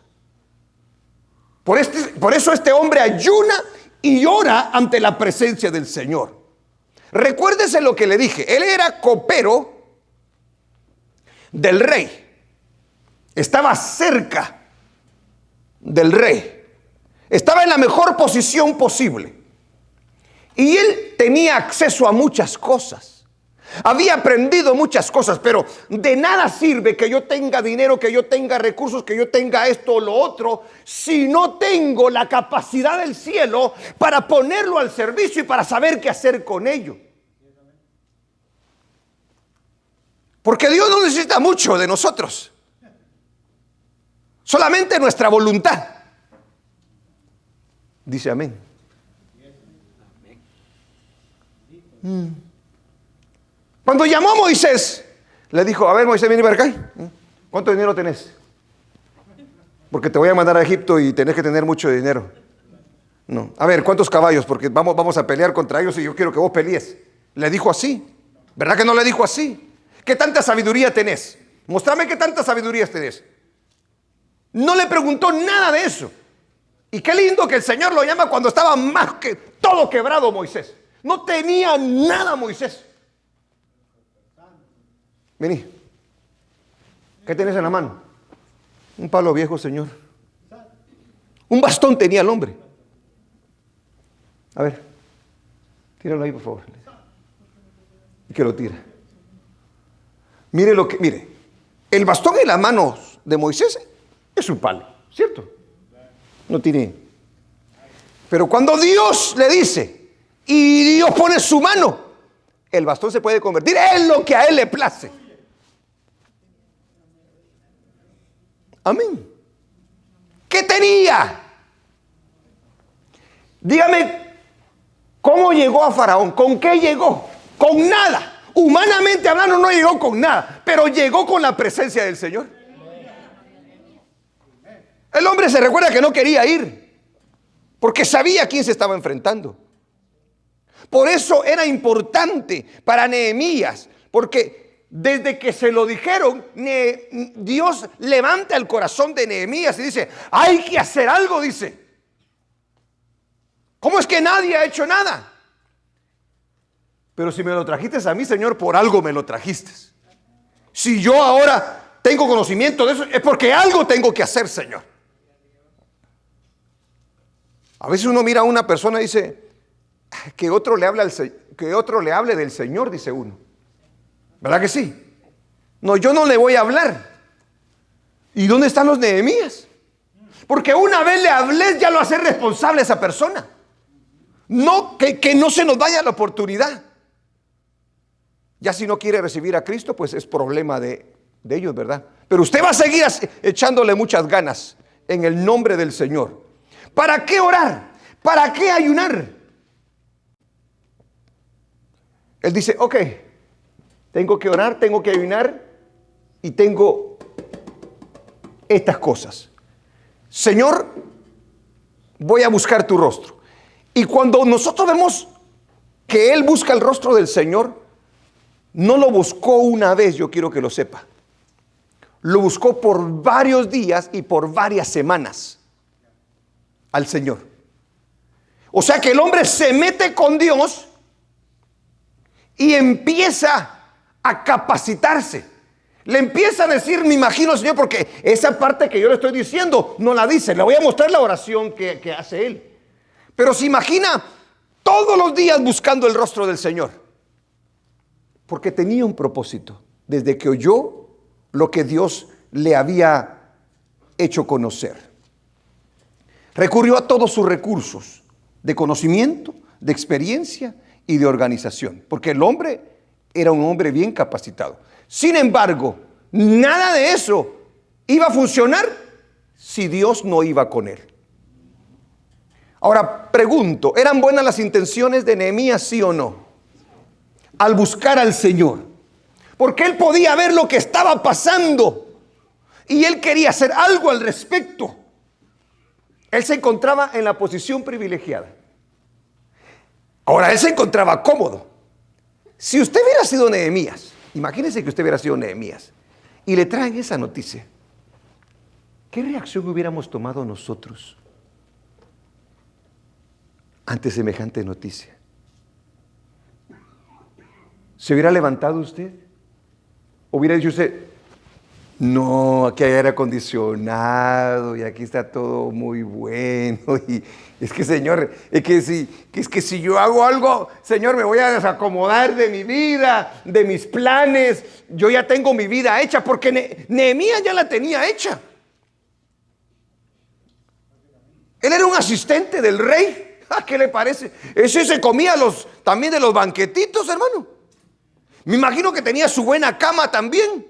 Por eso este hombre ayuna y ora ante la presencia del Señor. Recuérdese lo que le dije. Él era copero del rey. Estaba cerca del rey. Estaba en la mejor posición posible. Y él tenía acceso a muchas cosas. Había aprendido muchas cosas, pero de nada sirve que yo tenga dinero, que yo tenga recursos, que yo tenga esto o lo otro, si no tengo la capacidad del cielo para ponerlo al servicio y para saber qué hacer con ello. Porque Dios no necesita mucho de nosotros, solamente nuestra voluntad. Dice amén. Cuando llamó a Moisés, le dijo, a ver, Moisés, viene para acá. ¿Cuánto dinero tenés? Porque te voy a mandar a Egipto y tenés que tener mucho dinero. No. A ver, ¿cuántos caballos? Porque vamos a pelear contra ellos y yo quiero que vos pelees. Le dijo así. ¿Verdad que no le dijo así? ¿Qué tanta sabiduría tenés? Mostrame qué tanta sabiduría tenés. No le preguntó nada de eso. Y qué lindo que el Señor lo llama cuando estaba más que todo quebrado Moisés. No tenía nada Moisés. Vení. ¿Qué tenés en la mano? Un palo viejo, Señor. Un bastón tenía el hombre. A ver, tíralo ahí, por favor. Y que lo tira. Mire, el bastón en las manos de Moisés es un palo, ¿cierto? No tiene. Pero cuando Dios le dice y Dios pone su mano, el bastón se puede convertir en lo que a él le place. Amén. ¿Qué tenía? Dígame, ¿cómo llegó a Faraón? ¿Con qué llegó? Con nada. Humanamente hablando no llegó con nada, pero llegó con la presencia del Señor. El hombre se recuerda que no quería ir, porque sabía a quién se estaba enfrentando. Por eso era importante para Nehemías, porque desde que se lo dijeron, Dios levanta el corazón de Nehemías y dice, hay que hacer algo, dice. ¿Cómo es que nadie ha hecho nada? Pero si me lo trajiste a mí, Señor, por algo me lo trajiste. Si yo ahora tengo conocimiento de eso, es porque algo tengo que hacer, Señor. A veces uno mira a una persona y dice, que otro le hable del Señor, dice uno. ¿Verdad que sí? No, yo no le voy a hablar. ¿Y dónde están los Nehemías? Porque una vez le hablé, ya lo hace responsable a esa persona. No, que no se nos vaya la oportunidad. Ya si no quiere recibir a Cristo, pues es problema de ellos, ¿verdad? Pero usted va a seguir echándole muchas ganas en el nombre del Señor. ¿Para qué orar? ¿Para qué ayunar? Él dice, ok, tengo que orar, tengo que ayunar y tengo estas cosas. Señor, voy a buscar tu rostro. Y cuando nosotros vemos que él busca el rostro del Señor, no lo buscó una vez, yo quiero que lo sepa. Lo buscó por varios días y por varias semanas al Señor. O sea que el hombre se mete con Dios y empieza a capacitarse. Le empieza a decir, me imagino, Señor, porque esa parte que yo le estoy diciendo no la dice. Le voy a mostrar la oración que hace él. Pero se imagina todos los días buscando el rostro del Señor. Porque tenía un propósito. Desde que oyó lo que Dios le había hecho conocer. Recurrió a todos sus recursos de conocimiento, de experiencia y de organización. Porque el hombre era un hombre bien capacitado. Sin embargo, nada de eso iba a funcionar si Dios no iba con él. Ahora pregunto, ¿eran buenas las intenciones de Nehemías, sí o no? Al buscar al Señor. Porque él podía ver lo que estaba pasando y él quería hacer algo al respecto. Él se encontraba en la posición privilegiada. Ahora, él se encontraba cómodo. Si usted hubiera sido Nehemías, imagínese que usted hubiera sido Nehemías y le traen esa noticia, ¿qué reacción hubiéramos tomado nosotros ante semejante noticia? ¿Se hubiera levantado usted? ¿Hubiera dicho usted, no, aquí hay aire acondicionado y aquí está todo muy bueno? Y es que, Señor, es que si yo hago algo, Señor, me voy a desacomodar de mi vida, de mis planes. Yo ya tengo mi vida hecha, porque Nehemías ya la tenía hecha. Él era un asistente del rey. ¿Qué le parece? Ese se comía también de los banquetitos, hermano. Me imagino que tenía su buena cama también.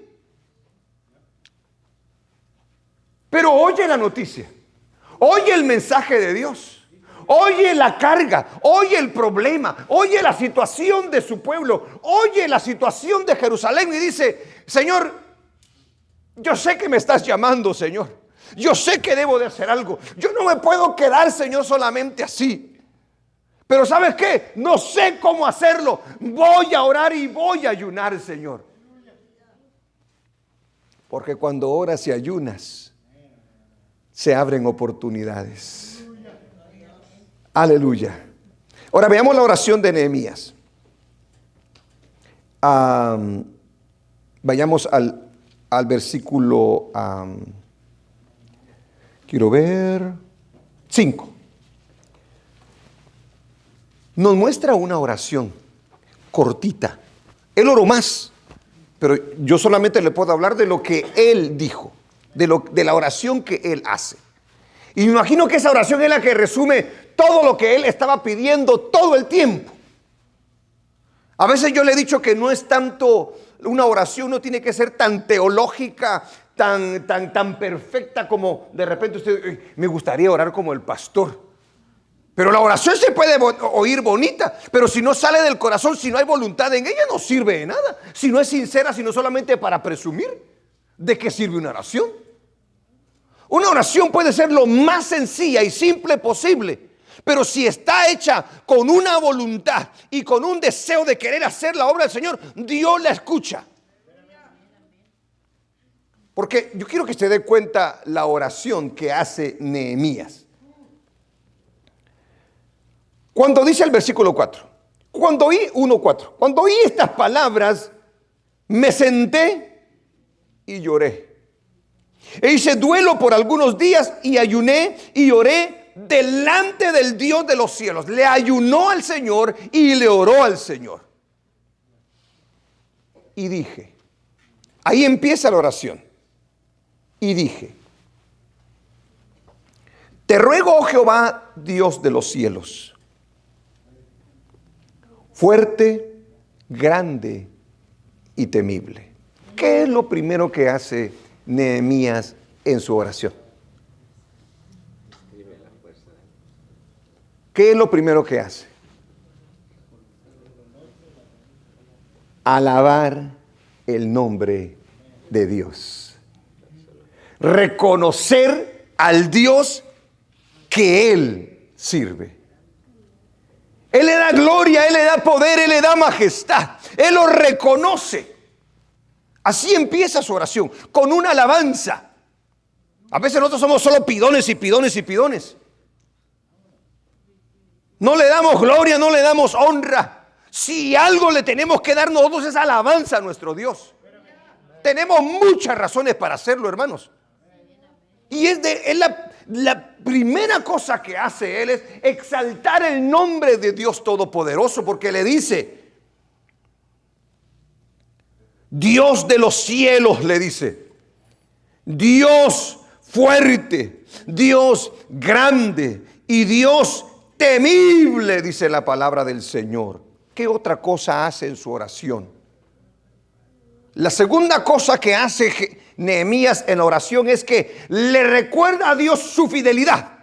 Pero oye la noticia, oye el mensaje de Dios, oye la carga, oye el problema, oye la situación de su pueblo, oye la situación de Jerusalén y dice, Señor, yo sé que me estás llamando, Señor. Yo sé que debo de hacer algo. Yo no me puedo quedar, Señor, solamente así. Pero ¿sabes qué? No sé cómo hacerlo. Voy a orar y voy a ayunar, Señor. Porque cuando oras y ayunas, se abren oportunidades. Aleluya. Ahora veamos la oración de Nehemías. Vayamos al versículo, quiero ver, 5. Nos muestra una oración cortita. Él oró más, pero yo solamente le puedo hablar de lo que él dijo, de la oración que él hace. Y me imagino que esa oración es la que resume todo lo que él estaba pidiendo todo el tiempo. A veces yo le he dicho que no es tanto una oración, no tiene que ser tan teológica, tan perfecta como de repente usted, me gustaría orar como el pastor. Pero la oración se puede oír bonita, pero si no sale del corazón, si no hay voluntad en ella, no sirve de nada. Si no es sincera, sino solamente para presumir, ¿de qué sirve una oración? Una oración puede ser lo más sencilla y simple posible, pero si está hecha con una voluntad y con un deseo de querer hacer la obra del Señor, Dios la escucha. Porque yo quiero que se dé cuenta la oración que hace Nehemías. Cuando dice el versículo 4, cuando oí 1:4, cuando oí estas palabras, me senté y lloré. E hice duelo por algunos días y ayuné y oré delante del Dios de los cielos. Le ayunó al Señor y le oró al Señor. Y dije, ahí empieza la oración. Y dije, te ruego, oh Jehová, Dios de los cielos, fuerte, grande y temible. ¿Qué es lo primero que hace Nehemías en su oración? ¿Qué es lo primero que hace? Alabar el nombre de Dios. Reconocer al Dios que Él sirve. Él le da gloria, Él le da poder, Él le da majestad. Él lo reconoce. Así empieza su oración, con una alabanza. A veces nosotros somos solo pidones y pidones y pidones. No le damos gloria, no le damos honra. Si algo le tenemos que dar nosotros es alabanza a nuestro Dios. Tenemos muchas razones para hacerlo, hermanos. Y es la primera cosa que hace Él es exaltar el nombre de Dios Todopoderoso, porque le dice, Dios de los cielos, le dice, Dios fuerte, Dios grande y Dios temible, dice la palabra del Señor. ¿Qué otra cosa hace en su oración? La segunda cosa que hace Nehemías en la oración es que le recuerda a Dios su fidelidad.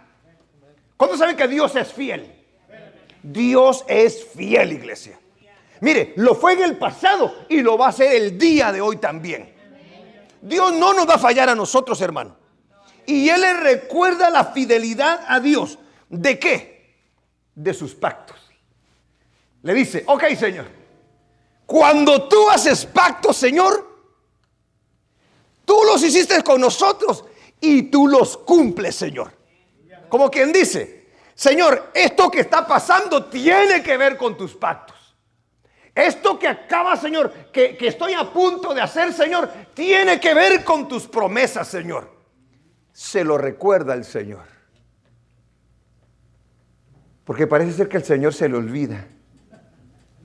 ¿Cuántos saben que Dios es fiel? Dios es fiel, iglesia. Mire, lo fue en el pasado y lo va a hacer el día de hoy también. Dios no nos va a fallar a nosotros, hermano. Y Él le recuerda la fidelidad a Dios. ¿De qué? De sus pactos. Le dice, ok, Señor, cuando tú haces pactos, Señor, tú los hiciste con nosotros y tú los cumples, Señor. Como quien dice, Señor, esto que está pasando tiene que ver con tus pactos. Esto que acaba, Señor, que estoy a punto de hacer, Señor, tiene que ver con tus promesas, Señor. Se lo recuerda el Señor. Porque parece ser que al Señor se le olvida.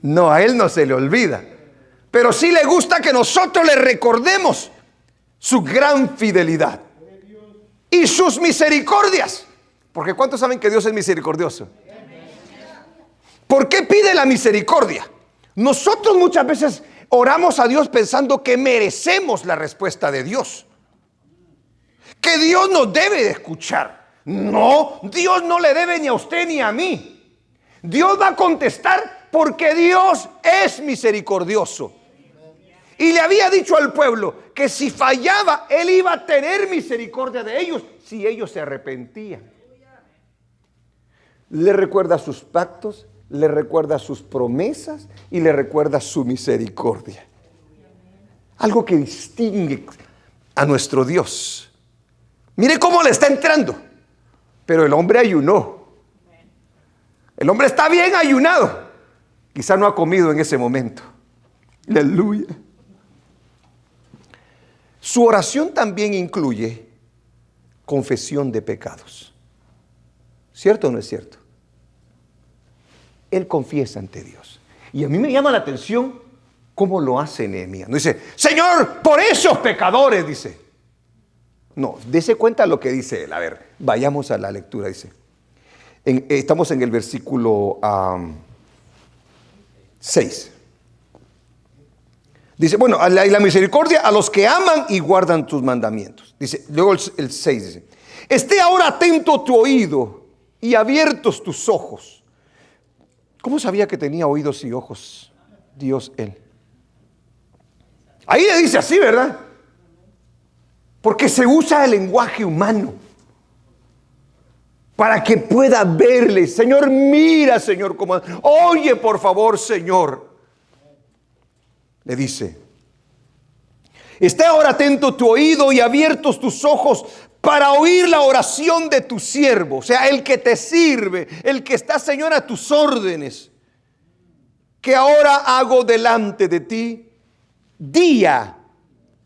No, a Él no se le olvida. Pero sí le gusta que nosotros le recordemos su gran fidelidad y sus misericordias. Porque ¿cuántos saben que Dios es misericordioso? ¿Por qué pide la misericordia? Nosotros muchas veces oramos a Dios pensando que merecemos la respuesta de Dios, que Dios nos debe de escuchar. No, Dios no le debe ni a usted ni a mí. Dios va a contestar porque Dios es misericordioso. Y le había dicho al pueblo que si fallaba, Él iba a tener misericordia de ellos si ellos se arrepentían. Le recuerda sus pactos, le recuerda sus promesas y le recuerda su misericordia. Algo que distingue a nuestro Dios. Mire cómo le está entrando. Pero el hombre ayunó. El hombre está bien ayunado. Quizá no ha comido en ese momento. Aleluya. Su oración también incluye confesión de pecados. ¿Cierto o no es cierto? Él confiesa ante Dios. Y a mí me llama la atención cómo lo hace Nehemías. No dice, Señor, por esos pecadores, dice. No, dése cuenta lo que dice él. A ver, vayamos a la lectura, dice. Estamos en el versículo 6. Dice, bueno, y la misericordia a los que aman y guardan tus mandamientos. Dice, luego el 6 dice, esté ahora atento tu oído y abiertos tus ojos. ¿Cómo sabía que tenía oídos y ojos Dios él? Ahí le dice así, ¿verdad? Porque se usa el lenguaje humano para que pueda verle. Señor, mira, Señor, como oye, por favor, Señor. Le dice, Esté ahora atento tu oído y abiertos tus ojos para oír la oración de tu siervo. O sea, el que te sirve, el que está, Señor, a tus órdenes, que ahora hago delante de ti día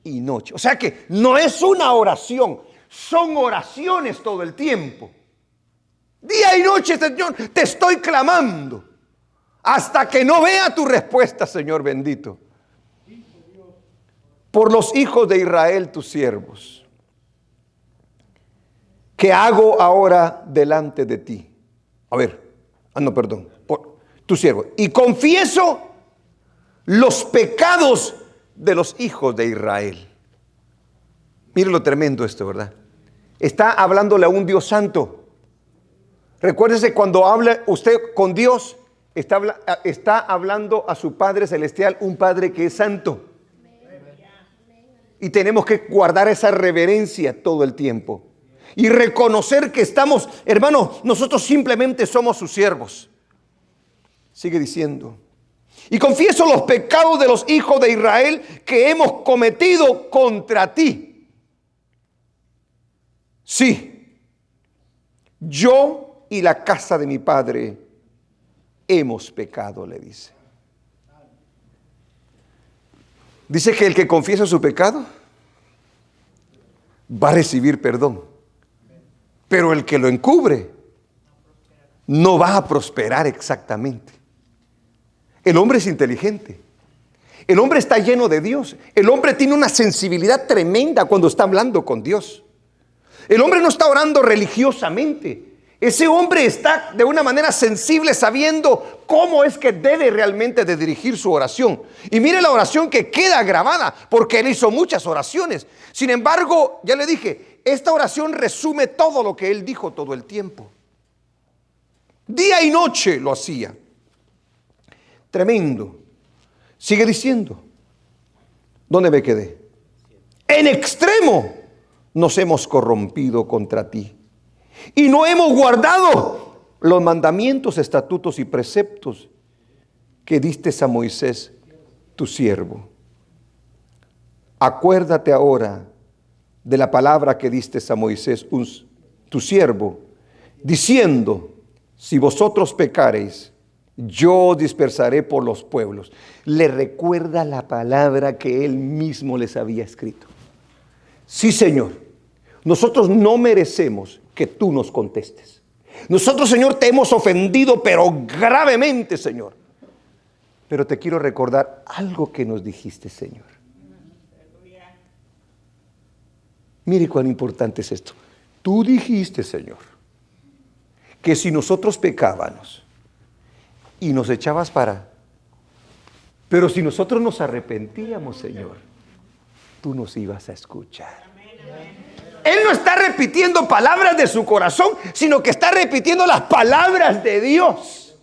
y noche. O sea que no es una oración, son oraciones todo el tiempo. Día y noche, Señor, te estoy clamando hasta que no vea tu respuesta, Señor bendito. Por los hijos de Israel, tus siervos, que hago ahora delante de ti. A ver, perdón, por tu siervo. Y confieso los pecados de los hijos de Israel. Mire lo tremendo esto, ¿verdad? Está hablándole a un Dios santo. Recuérdese, cuando habla usted con Dios, está hablando a su Padre Celestial, un Padre que es santo. Y tenemos que guardar esa reverencia todo el tiempo. Y reconocer que estamos, hermanos, nosotros simplemente somos sus siervos. Sigue diciendo. Y confieso los pecados de los hijos de Israel que hemos cometido contra ti. Sí, yo y la casa de mi padre hemos pecado, le dice. Dice que el que confiesa su pecado va a recibir perdón, pero el que lo encubre no va a prosperar exactamente. El hombre es inteligente, el hombre está lleno de Dios, el hombre tiene una sensibilidad tremenda cuando está hablando con Dios. El hombre no está orando religiosamente. Ese hombre está de una manera sensible, sabiendo cómo es que debe realmente de dirigir su oración. Y mire la oración que queda grabada, porque él hizo muchas oraciones. Sin embargo, ya le dije, esta oración resume todo lo que él dijo todo el tiempo. Día y noche lo hacía. Tremendo. Sigue diciendo. ¿Dónde me quedé? En extremo nos hemos corrompido contra ti y no hemos guardado los mandamientos, estatutos y preceptos que diste a Moisés, tu siervo. Acuérdate ahora de la palabra que diste a Moisés, tu siervo, diciendo: si vosotros pecareis, yo os dispersaré por los pueblos. Le recuerda la palabra que él mismo les había escrito. Sí, Señor, nosotros no merecemos que tú nos contestes. Nosotros, Señor, te hemos ofendido, pero gravemente, Señor. Pero te quiero recordar algo que nos dijiste, Señor. Mire cuán importante es esto. Tú dijiste, Señor, que si nosotros pecábamos y nos echabas pero si nosotros nos arrepentíamos, Señor, tú nos ibas a escuchar. Él no está repitiendo palabras de su corazón, sino que está repitiendo las palabras de Dios.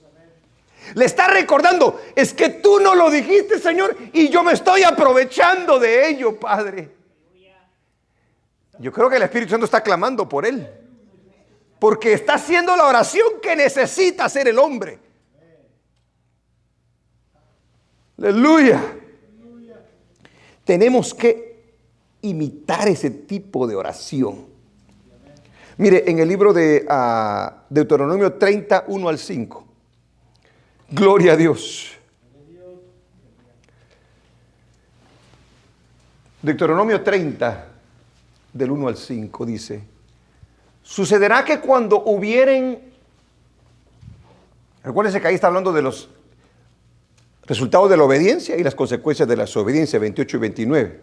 Le está recordando: es que tú no lo dijiste, Señor, y yo me estoy aprovechando de ello, Padre. Yo creo que el Espíritu Santo está clamando por él, porque está haciendo la oración que necesita hacer el hombre. Aleluya. Tenemos que imitar ese tipo de oración. Mire, en el libro de Deuteronomio 30, 1 al 5. Gloria a Dios. Deuteronomio 30, del 1 al 5, dice: sucederá que cuando hubieren... Recuérdense que ahí está hablando de los resultados de la obediencia y las consecuencias de la desobediencia, 28 y 29.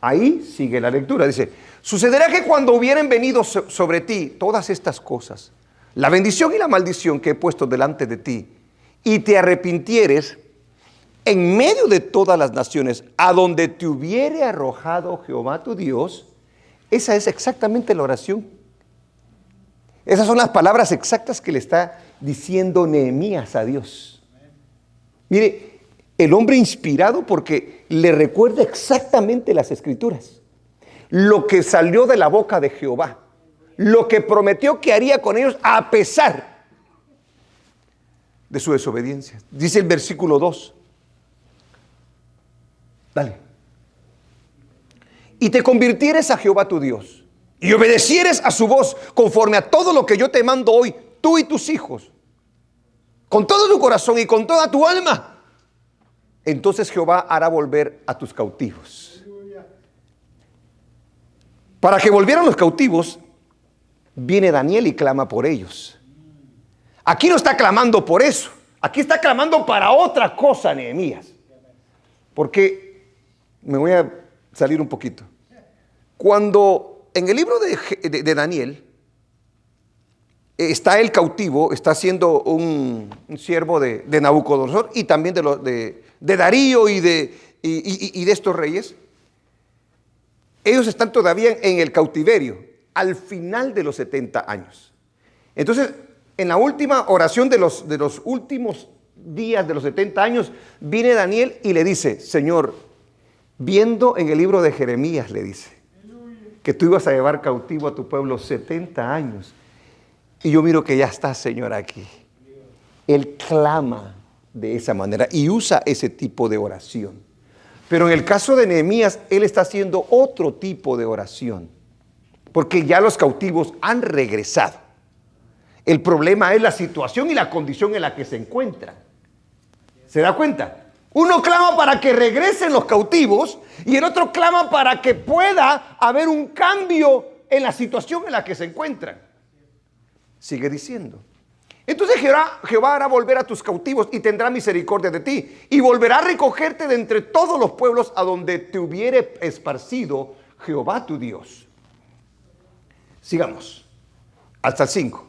Ahí sigue la lectura. Dice: sucederá que cuando hubieren venido sobre ti todas estas cosas, la bendición y la maldición que he puesto delante de ti, y te arrepintieres en medio de todas las naciones a donde te hubiere arrojado Jehová tu Dios. Esa es exactamente la oración. Esas son las palabras exactas que le está diciendo Nehemías a Dios. Mire, el hombre inspirado, porque le recuerda exactamente las escrituras, lo que salió de la boca de Jehová, lo que prometió que haría con ellos a pesar de su desobediencia. Dice el versículo 2. Dale. y te convirtieres a Jehová tu Dios, y obedecieres a su voz conforme a todo lo que yo te mando hoy, tú y tus hijos, con todo tu corazón y con toda tu alma, entonces Jehová hará volver a tus cautivos. Para que volvieran los cautivos, viene Daniel y clama por ellos. Aquí no está clamando por eso, aquí está clamando para otra cosa, Nehemías. Porque me voy a salir un poquito. Cuando en el libro de Daniel está el cautivo, está siendo un siervo de Nabucodonosor y también de Darío y de estos reyes, ellos están todavía en el cautiverio, al final de los 70 años. Entonces, en la última oración de los últimos días de los 70 años, viene Daniel y le dice: Señor, viendo en el libro de Jeremías, le dice, que tú ibas a llevar cautivo a tu pueblo 70 años. Y yo miro que ya está, Señor, aquí. Él clama de esa manera y usa ese tipo de oración. Pero en el caso de Nehemías, él está haciendo otro tipo de oración, porque ya los cautivos han regresado. El problema es la situación y la condición en la que se encuentran. ¿Se da cuenta? Uno clama para que regresen los cautivos y el otro clama para que pueda haber un cambio en la situación en la que se encuentran. Sigue diciendo: entonces Jehová hará volver a tus cautivos y tendrá misericordia de ti, y volverá a recogerte de entre todos los pueblos a donde te hubiere esparcido Jehová tu Dios. Sigamos hasta el 5.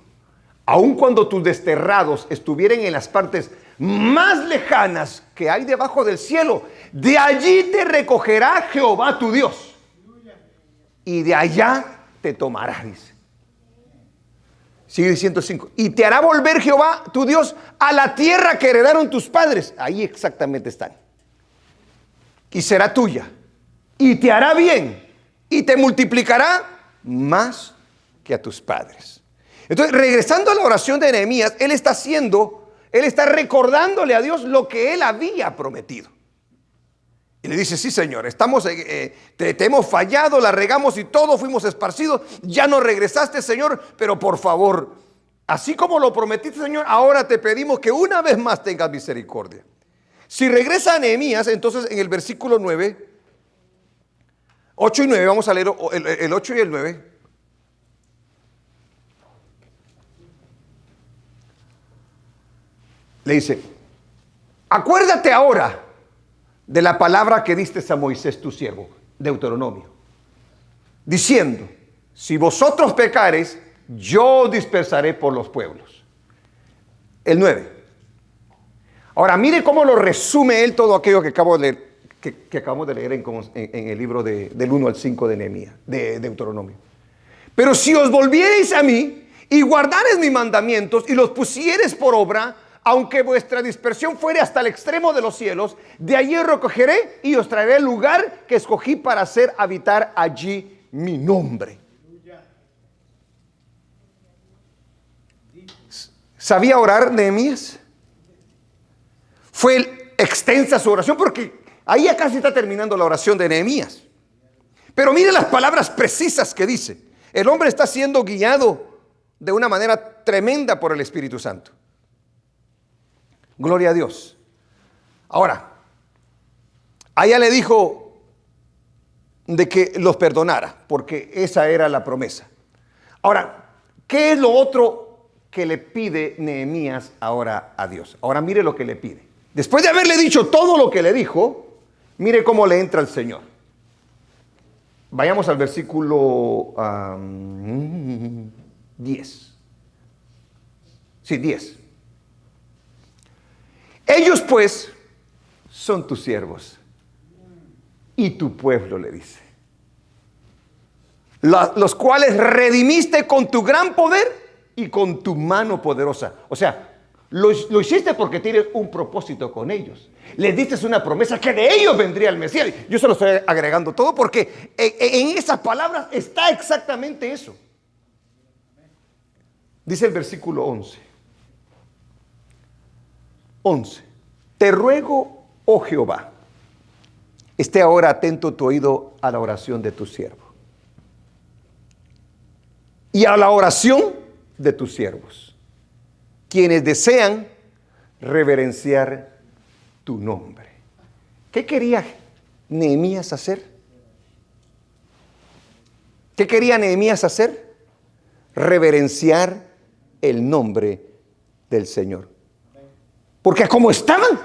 Aun cuando tus desterrados estuvieren en las partes más lejanas que hay debajo del cielo, de allí te recogerá Jehová tu Dios, y de allá te tomará, dice. Sigue diciendo 5. Y te hará volver Jehová tu Dios a la tierra que heredaron tus padres. Ahí exactamente están. Y será tuya. Y te hará bien. Y te multiplicará más que a tus padres. Entonces, regresando a la oración de Nehemías, él está recordándole a Dios lo que él había prometido. Y le dice: sí, Señor, te hemos fallado, la regamos y todo, fuimos esparcidos, ya no regresaste, Señor, pero por favor, así como lo prometiste, Señor, ahora te pedimos que una vez más tengas misericordia. Si regresa a Nehemías, entonces en el versículo 9, 8 y 9, vamos a leer el 8 y el 9. Le dice: acuérdate ahora de la palabra que diste a Moisés tu siervo, Deuteronomio, diciendo: si vosotros pecareis, yo os dispersaré por los pueblos. El 9. Ahora mire cómo lo resume él todo aquello que acabamos de leer en el libro del 1 al 5 de Nehemías, de Deuteronomio. Pero si os volviereis a mí y guardareis mis mandamientos y los pusiereis por obra, aunque vuestra dispersión fuere hasta el extremo de los cielos, de allí os recogeré y os traeré el lugar que escogí para hacer habitar allí mi nombre. ¿Sabía orar Nehemías? Fue extensa su oración, porque ahí ya casi está terminando la oración de Nehemías. Pero mire las palabras precisas que dice. El hombre está siendo guiado de una manera tremenda por el Espíritu Santo. Gloria a Dios. Ahora, a ella le dijo de que los perdonara, porque esa era la promesa. Ahora, ¿qué es lo otro que le pide Nehemías ahora a Dios? Ahora mire lo que le pide. Después de haberle dicho todo lo que le dijo, mire cómo le entra el Señor. Vayamos al versículo 10. Sí, 10. Ellos pues son tus siervos y tu pueblo, le dice, los cuales redimiste con tu gran poder y con tu mano poderosa. O sea, lo hiciste porque tienes un propósito con ellos. Les diste una promesa que de ellos vendría el Mesías. Yo se lo estoy agregando todo porque en esas palabras está exactamente eso. Dice el versículo 11. Te ruego, oh Jehová, esté ahora atento tu oído a la oración de tu siervo y a la oración de tus siervos, quienes desean reverenciar tu nombre. ¿Qué quería Nehemías hacer? ¿Qué quería Nehemías hacer? Reverenciar el nombre del Señor. Porque como estaban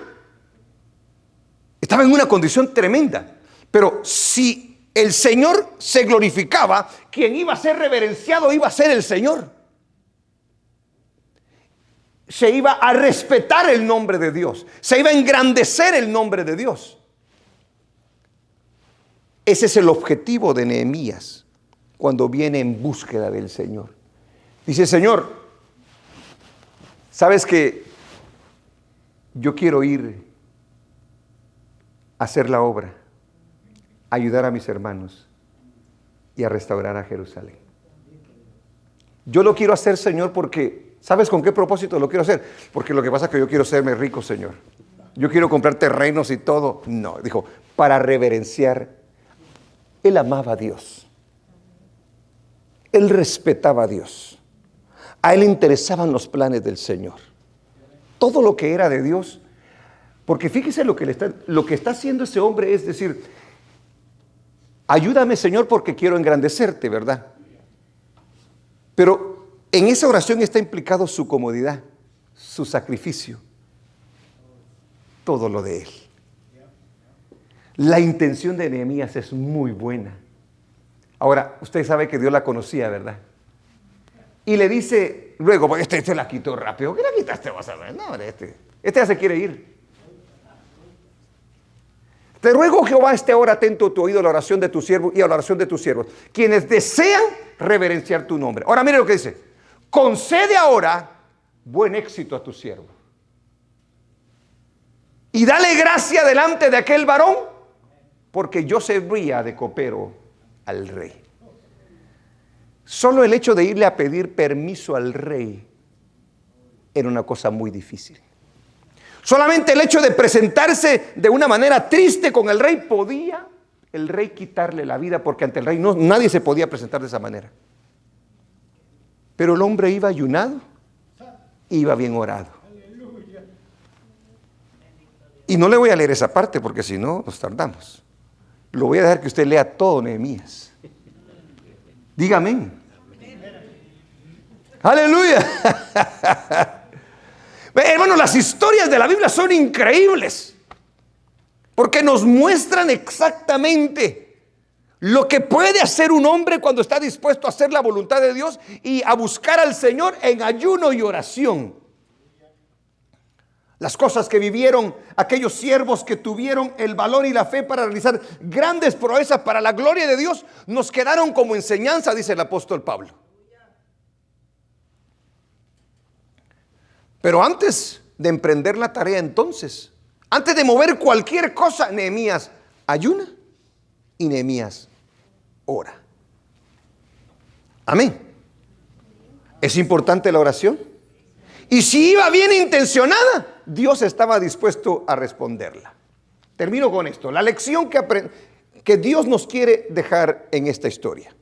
en una condición tremenda. Pero si el Señor se glorificaba, quien iba a ser reverenciado iba a ser el Señor. Se iba a respetar el nombre de Dios. Se iba a engrandecer el nombre de Dios. Ese es el objetivo de Nehemías cuando viene en búsqueda del Señor. Dice: Señor, ¿sabes que yo quiero ir a hacer la obra, a ayudar a mis hermanos y a restaurar a Jerusalén? Yo lo quiero hacer, Señor, porque ¿sabes con qué propósito lo quiero hacer? Porque lo que pasa es que yo quiero serme rico, Señor. Yo quiero comprar terrenos y todo. No, dijo, para reverenciar. Él amaba a Dios. Él respetaba a Dios. A él le interesaban los planes del Señor. Todo lo que era de Dios. Porque fíjese lo que está haciendo ese hombre es decir: ayúdame, Señor, porque quiero engrandecerte, ¿verdad? Pero en esa oración está implicado su comodidad, su sacrificio, todo lo de él. La intención de Nehemías es muy buena. Ahora, usted sabe que Dios la conocía, ¿verdad? Y le dice luego, porque este la quitó rápido. ¿Qué la quitaste? Vas a ver. No, este ya se quiere ir. Te ruego, Jehová, esté ahora atento tu oído a la oración de tu siervo y a la oración de tus siervos, quienes desean reverenciar tu nombre. Ahora mire lo que dice: concede ahora buen éxito a tu siervo y dale gracia delante de aquel varón, porque yo servía de copero al rey. Solo el hecho de irle a pedir permiso al rey era una cosa muy difícil. Solamente el hecho de presentarse de una manera triste con el rey, podía el rey quitarle la vida, porque ante el rey nadie se podía presentar de esa manera. Pero el hombre iba ayunado, iba bien orado. Y no le voy a leer esa parte porque si no nos tardamos. Lo voy a dejar que usted lea todo Nehemías. Dígame. Aleluya. Hermano, las historias de la Biblia son increíbles porque nos muestran exactamente lo que puede hacer un hombre cuando está dispuesto a hacer la voluntad de Dios y a buscar al Señor en ayuno y oración. Las cosas que vivieron aquellos siervos que tuvieron el valor y la fe para realizar grandes proezas para la gloria de Dios, nos quedaron como enseñanza, dice el apóstol Pablo. Pero antes de emprender la tarea entonces, antes de mover cualquier cosa, Nehemías ayuna y Nehemías ora. Amén. ¿Es importante la oración? Y si iba bien intencionada, Dios estaba dispuesto a responderla. Termino con esto. La lección que Dios nos quiere dejar en esta historia.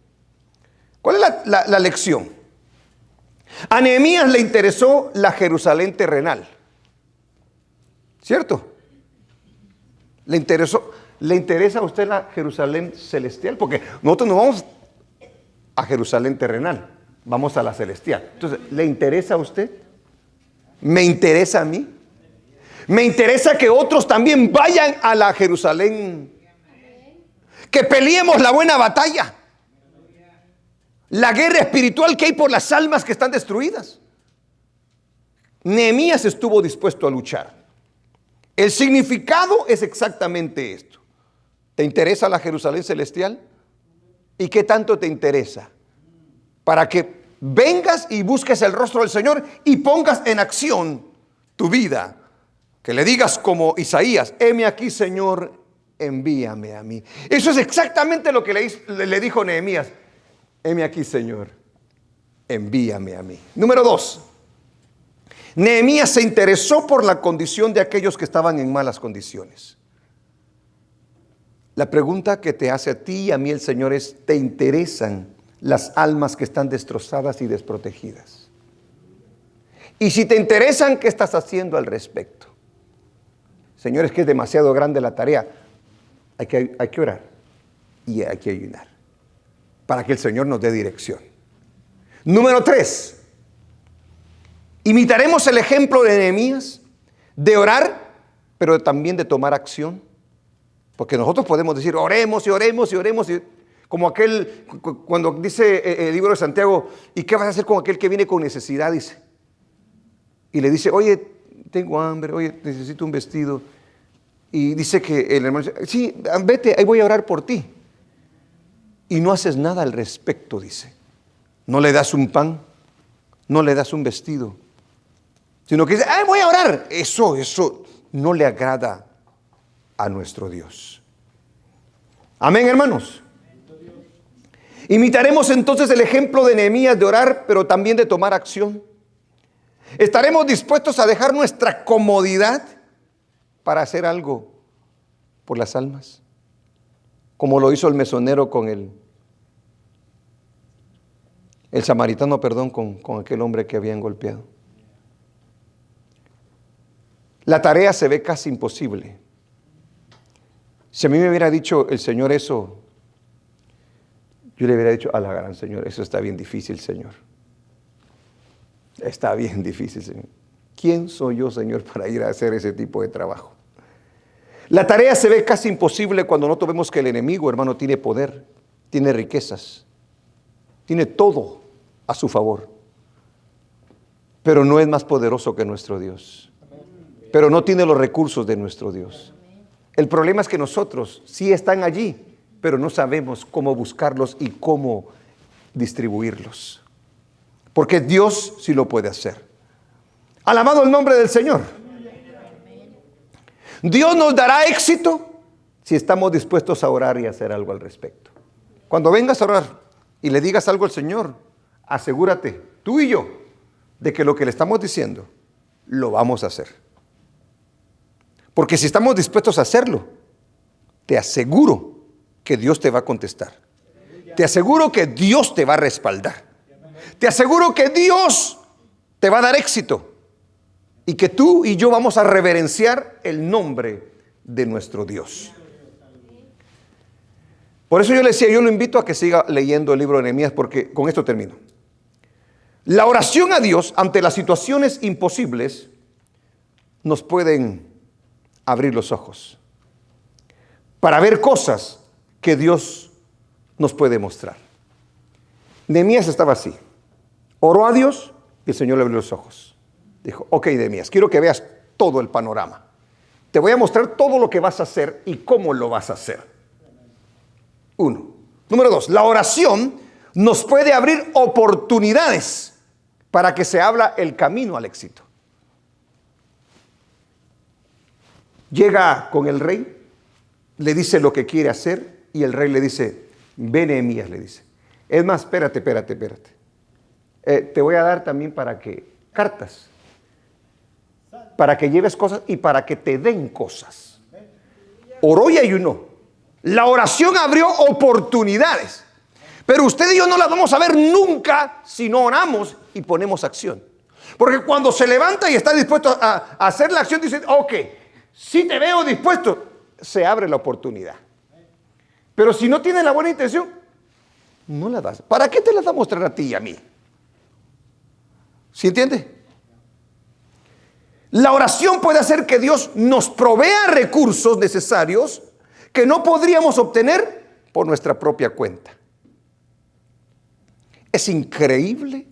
¿Cuál es la lección? A Nehemías le interesó la Jerusalén terrenal. ¿Cierto? ¿Le interesa a usted la Jerusalén celestial? Porque nosotros no vamos a Jerusalén terrenal, vamos a la celestial. Entonces, ¿le interesa a usted? ¿Me interesa a mí? Me interesa que otros también vayan a la Jerusalén. Que peleemos la buena batalla. La guerra espiritual que hay por las almas que están destruidas. Nehemías estuvo dispuesto a luchar. El significado es exactamente esto. ¿Te interesa la Jerusalén celestial? ¿Y qué tanto te interesa? Para que vengas y busques el rostro del Señor y pongas en acción tu vida. Que le digas como Isaías: heme aquí, Señor, envíame a mí. Eso es exactamente lo que le dijo Nehemías. Heme aquí, Señor, envíame a mí. Número 2. Nehemías se interesó por la condición de aquellos que estaban en malas condiciones. La pregunta que te hace a ti y a mí el Señor es, ¿te interesan las almas que están destrozadas y desprotegidas? Y si te interesan, ¿qué estás haciendo al respecto? Señor, es que es demasiado grande la tarea. Hay que orar y hay que ayunar para que el Señor nos dé dirección. Número 3. Imitaremos el ejemplo de Nehemías de orar, pero también de tomar acción. Porque nosotros podemos decir, oremos y oremos y oremos, como aquel, cuando dice el libro de Santiago, ¿y qué vas a hacer con aquel que viene con necesidad? Dice, y le dice, oye, tengo hambre, oye, necesito un vestido. Y dice que el hermano dice, sí, vete, ahí voy a orar por ti. Y no haces nada al respecto, dice. No le das un pan, no le das un vestido, sino que dice, ay, voy a orar. Eso no le agrada a nuestro Dios. Amén, hermanos. Imitaremos entonces el ejemplo de Nehemías de orar, pero también de tomar acción. ¿Estaremos dispuestos a dejar nuestra comodidad para hacer algo por las almas? Como lo hizo el mesonero con el samaritano, con aquel hombre que habían golpeado. La tarea se ve casi imposible. Si a mí me hubiera dicho el Señor eso, yo le hubiera dicho, a la gran Señor, eso está bien difícil, Señor. Está bien difícil, Señor. ¿Quién soy yo, Señor, para ir a hacer ese tipo de trabajo? La tarea se ve casi imposible cuando nosotros vemos que el enemigo, hermano, tiene poder, tiene riquezas, tiene todo a su favor. Pero no es más poderoso que nuestro Dios. Pero no tiene los recursos de nuestro Dios. El problema es que nosotros sí están allí, pero no sabemos cómo buscarlos y cómo distribuirlos. Porque Dios sí lo puede hacer. Alabado el nombre del Señor. Dios nos dará éxito si estamos dispuestos a orar y hacer algo al respecto. Cuando vengas a orar y le digas algo al Señor, asegúrate, tú y yo, de que lo que le estamos diciendo, lo vamos a hacer. Porque si estamos dispuestos a hacerlo, te aseguro que Dios te va a contestar. Te aseguro que Dios te va a respaldar. Te aseguro que Dios te va a dar éxito. Y que tú y yo vamos a reverenciar el nombre de nuestro Dios. Por eso yo le decía, yo lo invito a que siga leyendo el libro de Nehemías, porque con esto termino. La oración a Dios ante las situaciones imposibles nos pueden abrir los ojos para ver cosas que Dios nos puede mostrar. Nehemías estaba así. Oró a Dios y el Señor le abrió los ojos. Dijo, ok, Nehemías, quiero que veas todo el panorama. Te voy a mostrar todo lo que vas a hacer y cómo lo vas a hacer. 1. Número 2, la oración nos puede abrir oportunidades para que se abra el camino al éxito. Llega con el rey, le dice lo que quiere hacer y el rey le dice, ve Nehemías, le dice. Es más, espérate. Te voy a dar también cartas, para que lleves cosas y para que te den cosas. Oró y ayunó. La oración abrió oportunidades. Pero usted y yo no las vamos a ver nunca si no oramos y ponemos acción. Porque cuando se levanta y está dispuesto a hacer la acción, dice, ok, si te veo dispuesto, se abre la oportunidad. Pero si no tienes la buena intención, no la das. ¿Para qué te la va a mostrar a ti y a mí? ¿Sí entiende? La oración puede hacer que Dios nos provea recursos necesarios que no podríamos obtener por nuestra propia cuenta. Es increíble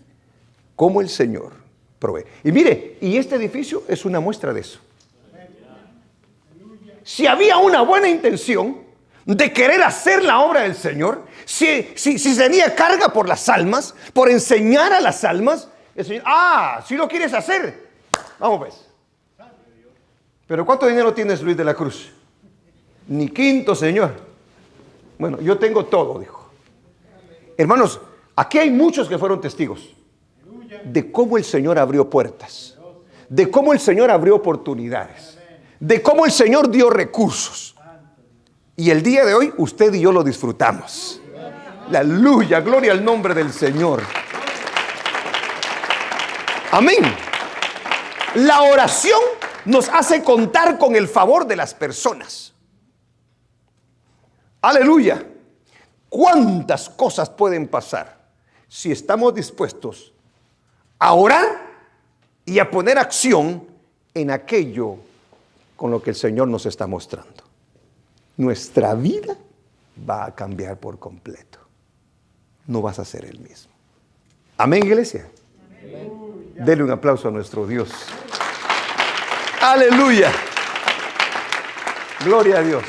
cómo el Señor provee. Y mire, y este edificio es una muestra de eso. Si había una buena intención de querer hacer la obra del Señor, si tenía carga por las almas, por enseñar a las almas, el Señor, si lo quieres hacer, vamos pues. Pero ¿cuánto dinero tienes, Luis de la Cruz? Ni quinto, Señor. Bueno, yo tengo todo, dijo. Hermanos, aquí hay muchos que fueron testigos de cómo el Señor abrió puertas, de cómo el Señor abrió oportunidades, de cómo el Señor dio recursos. Y el día de hoy usted y yo lo disfrutamos. Aleluya, gloria al nombre del Señor. Amén. La oración nos hace contar con el favor de las personas. Aleluya. ¿Cuántas cosas pueden pasar si estamos dispuestos a orar y a poner acción en aquello con lo que el Señor nos está mostrando? Nuestra vida va a cambiar por completo. No vas a ser el mismo. Amén, iglesia. Amén. Dele un aplauso a nuestro Dios. Aleluya. Gloria a Dios.